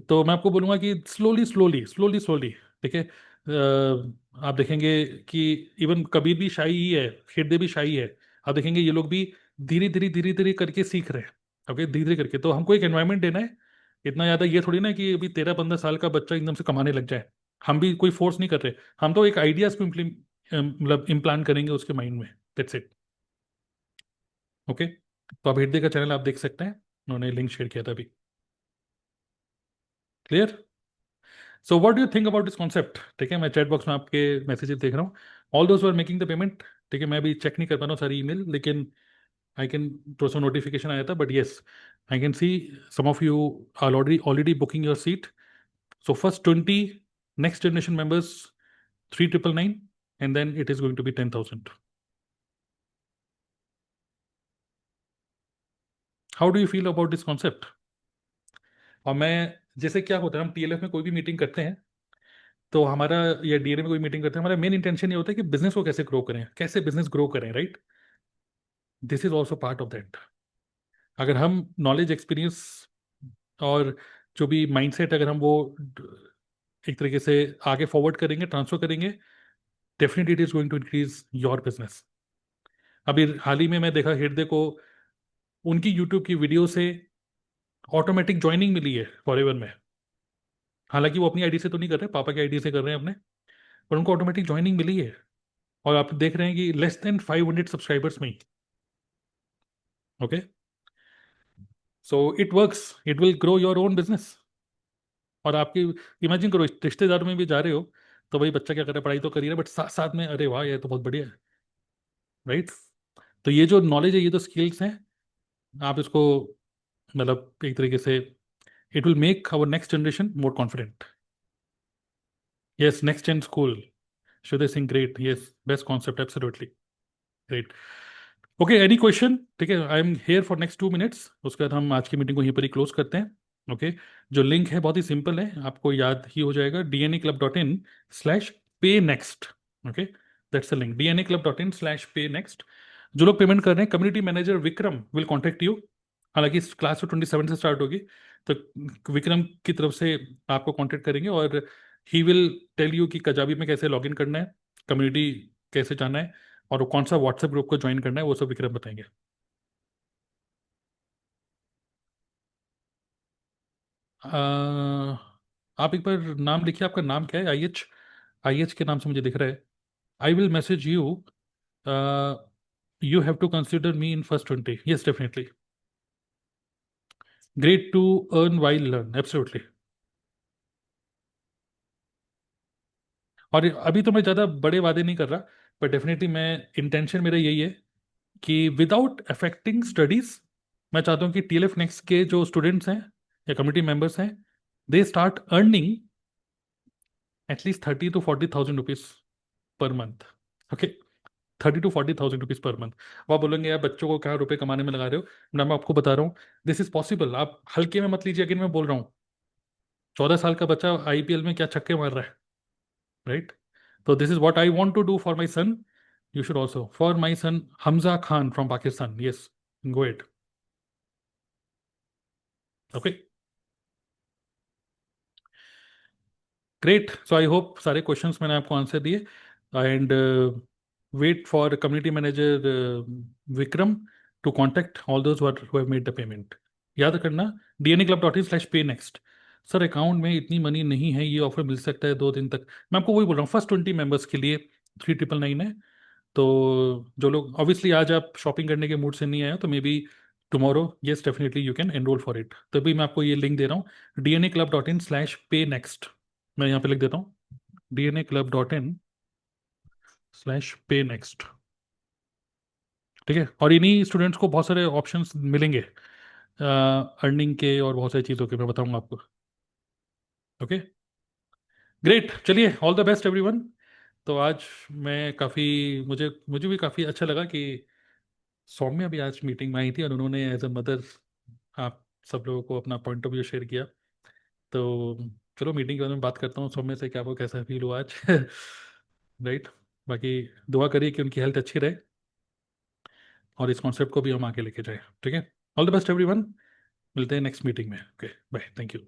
[SPEAKER 1] तो मैं आपको बोलूँगा कि स्लोली स्लोली स्लोली स्लोली, ठीक है। आप देखेंगे कि इवन कबीर भी शाही ही है, हृदय भी शाही है। आप देखेंगे ये लोग भी धीरे धीरे करके सीख रहे हैं। ओके, धीरे धीरे करके। तो हमको एक एनवायरनमेंट देना है। इतना ज़्यादा ये थोड़ी ना कि अभी 13-15 साल का बच्चा एकदम से कमाने लग जाए। हम भी कोई फोर्स नहीं कर रहे, हम तो एक आइडियाज को मतलब इम्प्लांट करेंगे उसके माइंड में। That's it. ओके, तो आप हृदय का चैनल आप देख सकते हैं, उन्होंने लिंक शेयर किया था अभी। Clear? So what do you think about this concept? ठीक है, मैं चैट बॉक्स में आपके मैसेजेस देख रहा हूँ। All those are making the payment, ठीक है। मैं अभी चेक नहीं कर पा रहा हूँ सारी ईमेल, लेकिन आई कैन, थोड़ा सा नोटिफिकेशन आया था, but yes I can see some of you are already booking your seat. So first 20 next generation members 3,999, and then it is going to be 10,000. How do you feel about this concept? और मैं, जैसे क्या होता है, हम TLF में कोई भी मीटिंग करते हैं तो हमारा, या डीएनए में कोई मीटिंग करते हैं, हमारा मेन इंटेंशन ये होता है कि बिजनेस को कैसे ग्रो करें, कैसे बिजनेस ग्रो करें, right? This is also part of that. अगर हम नॉलेज, एक्सपीरियंस और जो भी माइंडसेट, अगर हम वो एक तरीके से आगे फॉरवर्ड करेंगे, ट्रांसफर करेंगे, definitely it is going to increase your business. अभी हाल ही में मैं देखा हृदय को उनकी यूट्यूब की वीडियो से ऑटोमेटिक ज्वाइनिंग मिली है फॉरएवर में। हालांकि वो अपनी आईडी से तो नहीं कर रहे, पापा की आईडी से कर रहे हैं अपने, पर उनको ऑटोमेटिक ज्वाइनिंग मिली है। और आप देख रहे हैं कि लेस देन 500 सब्सक्राइबर्स में ही। Okay, so it works, it will grow your own business. और आपकी, इमेजिन करो, रिश्तेदारों में भी जा रहे हो तो भाई बच्चा क्या कर रहा है, पढ़ाई तो कर ही रहा है, बट साथ साथ में अरे वाह ये तो बहुत बढ़िया है, राइट? तो ये जो नॉलेज है, ये जो स्किल्स हैं, आप इसको मतलब एक तरीके से, it will make our next generation more confident. Yes, next gen school, Shudhay Singh, great. Yes, best concept, absolutely. Great. Okay, any question? ठीक है, I am here for next 2 minutes, उसके बाद हम आज की मीटिंग को यहीं पर ही क्लोज करते हैं। ओके, जो लिंक है बहुत ही सिंपल है, आपको याद ही हो जाएगा, dnaclub.in/paynext। Okay, that's the link, dnaclub.in/paynext। जो लोग पेमेंट कर रहे हैं, community manager Vikram will contact you. हालांकि इस क्लास तो 27 से स्टार्ट होगी, तो विक्रम की तरफ से आपको कॉन्टेक्ट करेंगे और ही विल टेल यू कि कजाबी में कैसे लॉगिन करना है, कम्युनिटी कैसे जाना है, और वो कौन सा व्हाट्सएप ग्रुप को ज्वाइन करना है, वो सब विक्रम बताएंगे। अह, आप एक बार नाम लिखिए, आपका नाम क्या है? IH, IH के नाम से मुझे दिख रहा है। I will message you, you have to consider me in first 20। Yes, definitely. Great to earn while learn, absolutely. और अभी तो मैं ज़्यादा बड़े वादे नहीं कर रहा, पर डेफिनेटली मैं, इंटेंशन मेरा यही है कि विदाउट अफेक्टिंग स्टडीज, मैं चाहता हूँ कि टीएलएफ नेक्स्ट के जो स्टूडेंट्स हैं या कम्युनिटी मेंबर्स हैं, they start earning at least 30,000 to 40,000 rupees per month. Okay, 30,000 to 40,000 rupees per month. अब आप बोलेंगे यार बच्चों को क्या रुपए कमाने में लगा रहे हो, मैं आपको बता रहा हूँ, दिस इज पॉसिबल। आप हल्के में मत लीजिए, अगेन मैं बोल रहा हूँ, 14 साल का बच्चा आईपीएल में क्या छक्के मार रहा है, right? So this is what I want to do for my son. You should also. For my son Hamza Khan from Pakistan. Yes, go ahead. Okay. Great. So I hope सारे questions मैंने आपको answer दिए, and wait for community manager Vikram to contact all those who have made the payment. याद करना, dnaclub.in/paynext। Sir account में इतनी money नहीं है, ये ऑफर मिल सकता है 2 दिन तक। मैं आपको वही बोल रहा हूँ, फर्स्ट 20 मेंबर्स के लिए 3,999 है। तो जो लोग ऑब्वियसली आज आप शॉपिंग करने के मूड से नहीं आए हो, तो may be tomorrow, yes definitely you can enrol for it. तभी मैं आपको ये लिंक दे रहा हूँ, dnaclub.in/paynext। मैं यहाँ पे लिख देता हूँ, dnaclub.in/paynext। ठीक है, और इन्हीं स्टूडेंट्स को बहुत सारे ऑप्शंस मिलेंगे अर्निंग के और बहुत सारी चीज़ों के, मैं बताऊंगा आपको। Okay, great. चलिए, ऑल द बेस्ट एवरीवन। तो आज मैं काफ़ी, मुझे मुझे भी काफ़ी अच्छा लगा कि सौम्या भी आज मीटिंग में आई थी और उन्होंने एज अ मदर आप सब लोगों को अपना पॉइंट ऑफ व्यू शेयर किया। तो चलो मीटिंग के बारे में बात करता हूँ सब में से, क्या को कैसा फील हुआ आज। राइट। बाकी दुआ करिए कि उनकी हेल्थ अच्छी रहे और इस कॉन्सेप्ट को भी हम आगे लेके जाए। ठीक है, ऑल द बेस्ट एवरीवन, मिलते हैं नेक्स्ट मीटिंग में। Okay bye, thank you.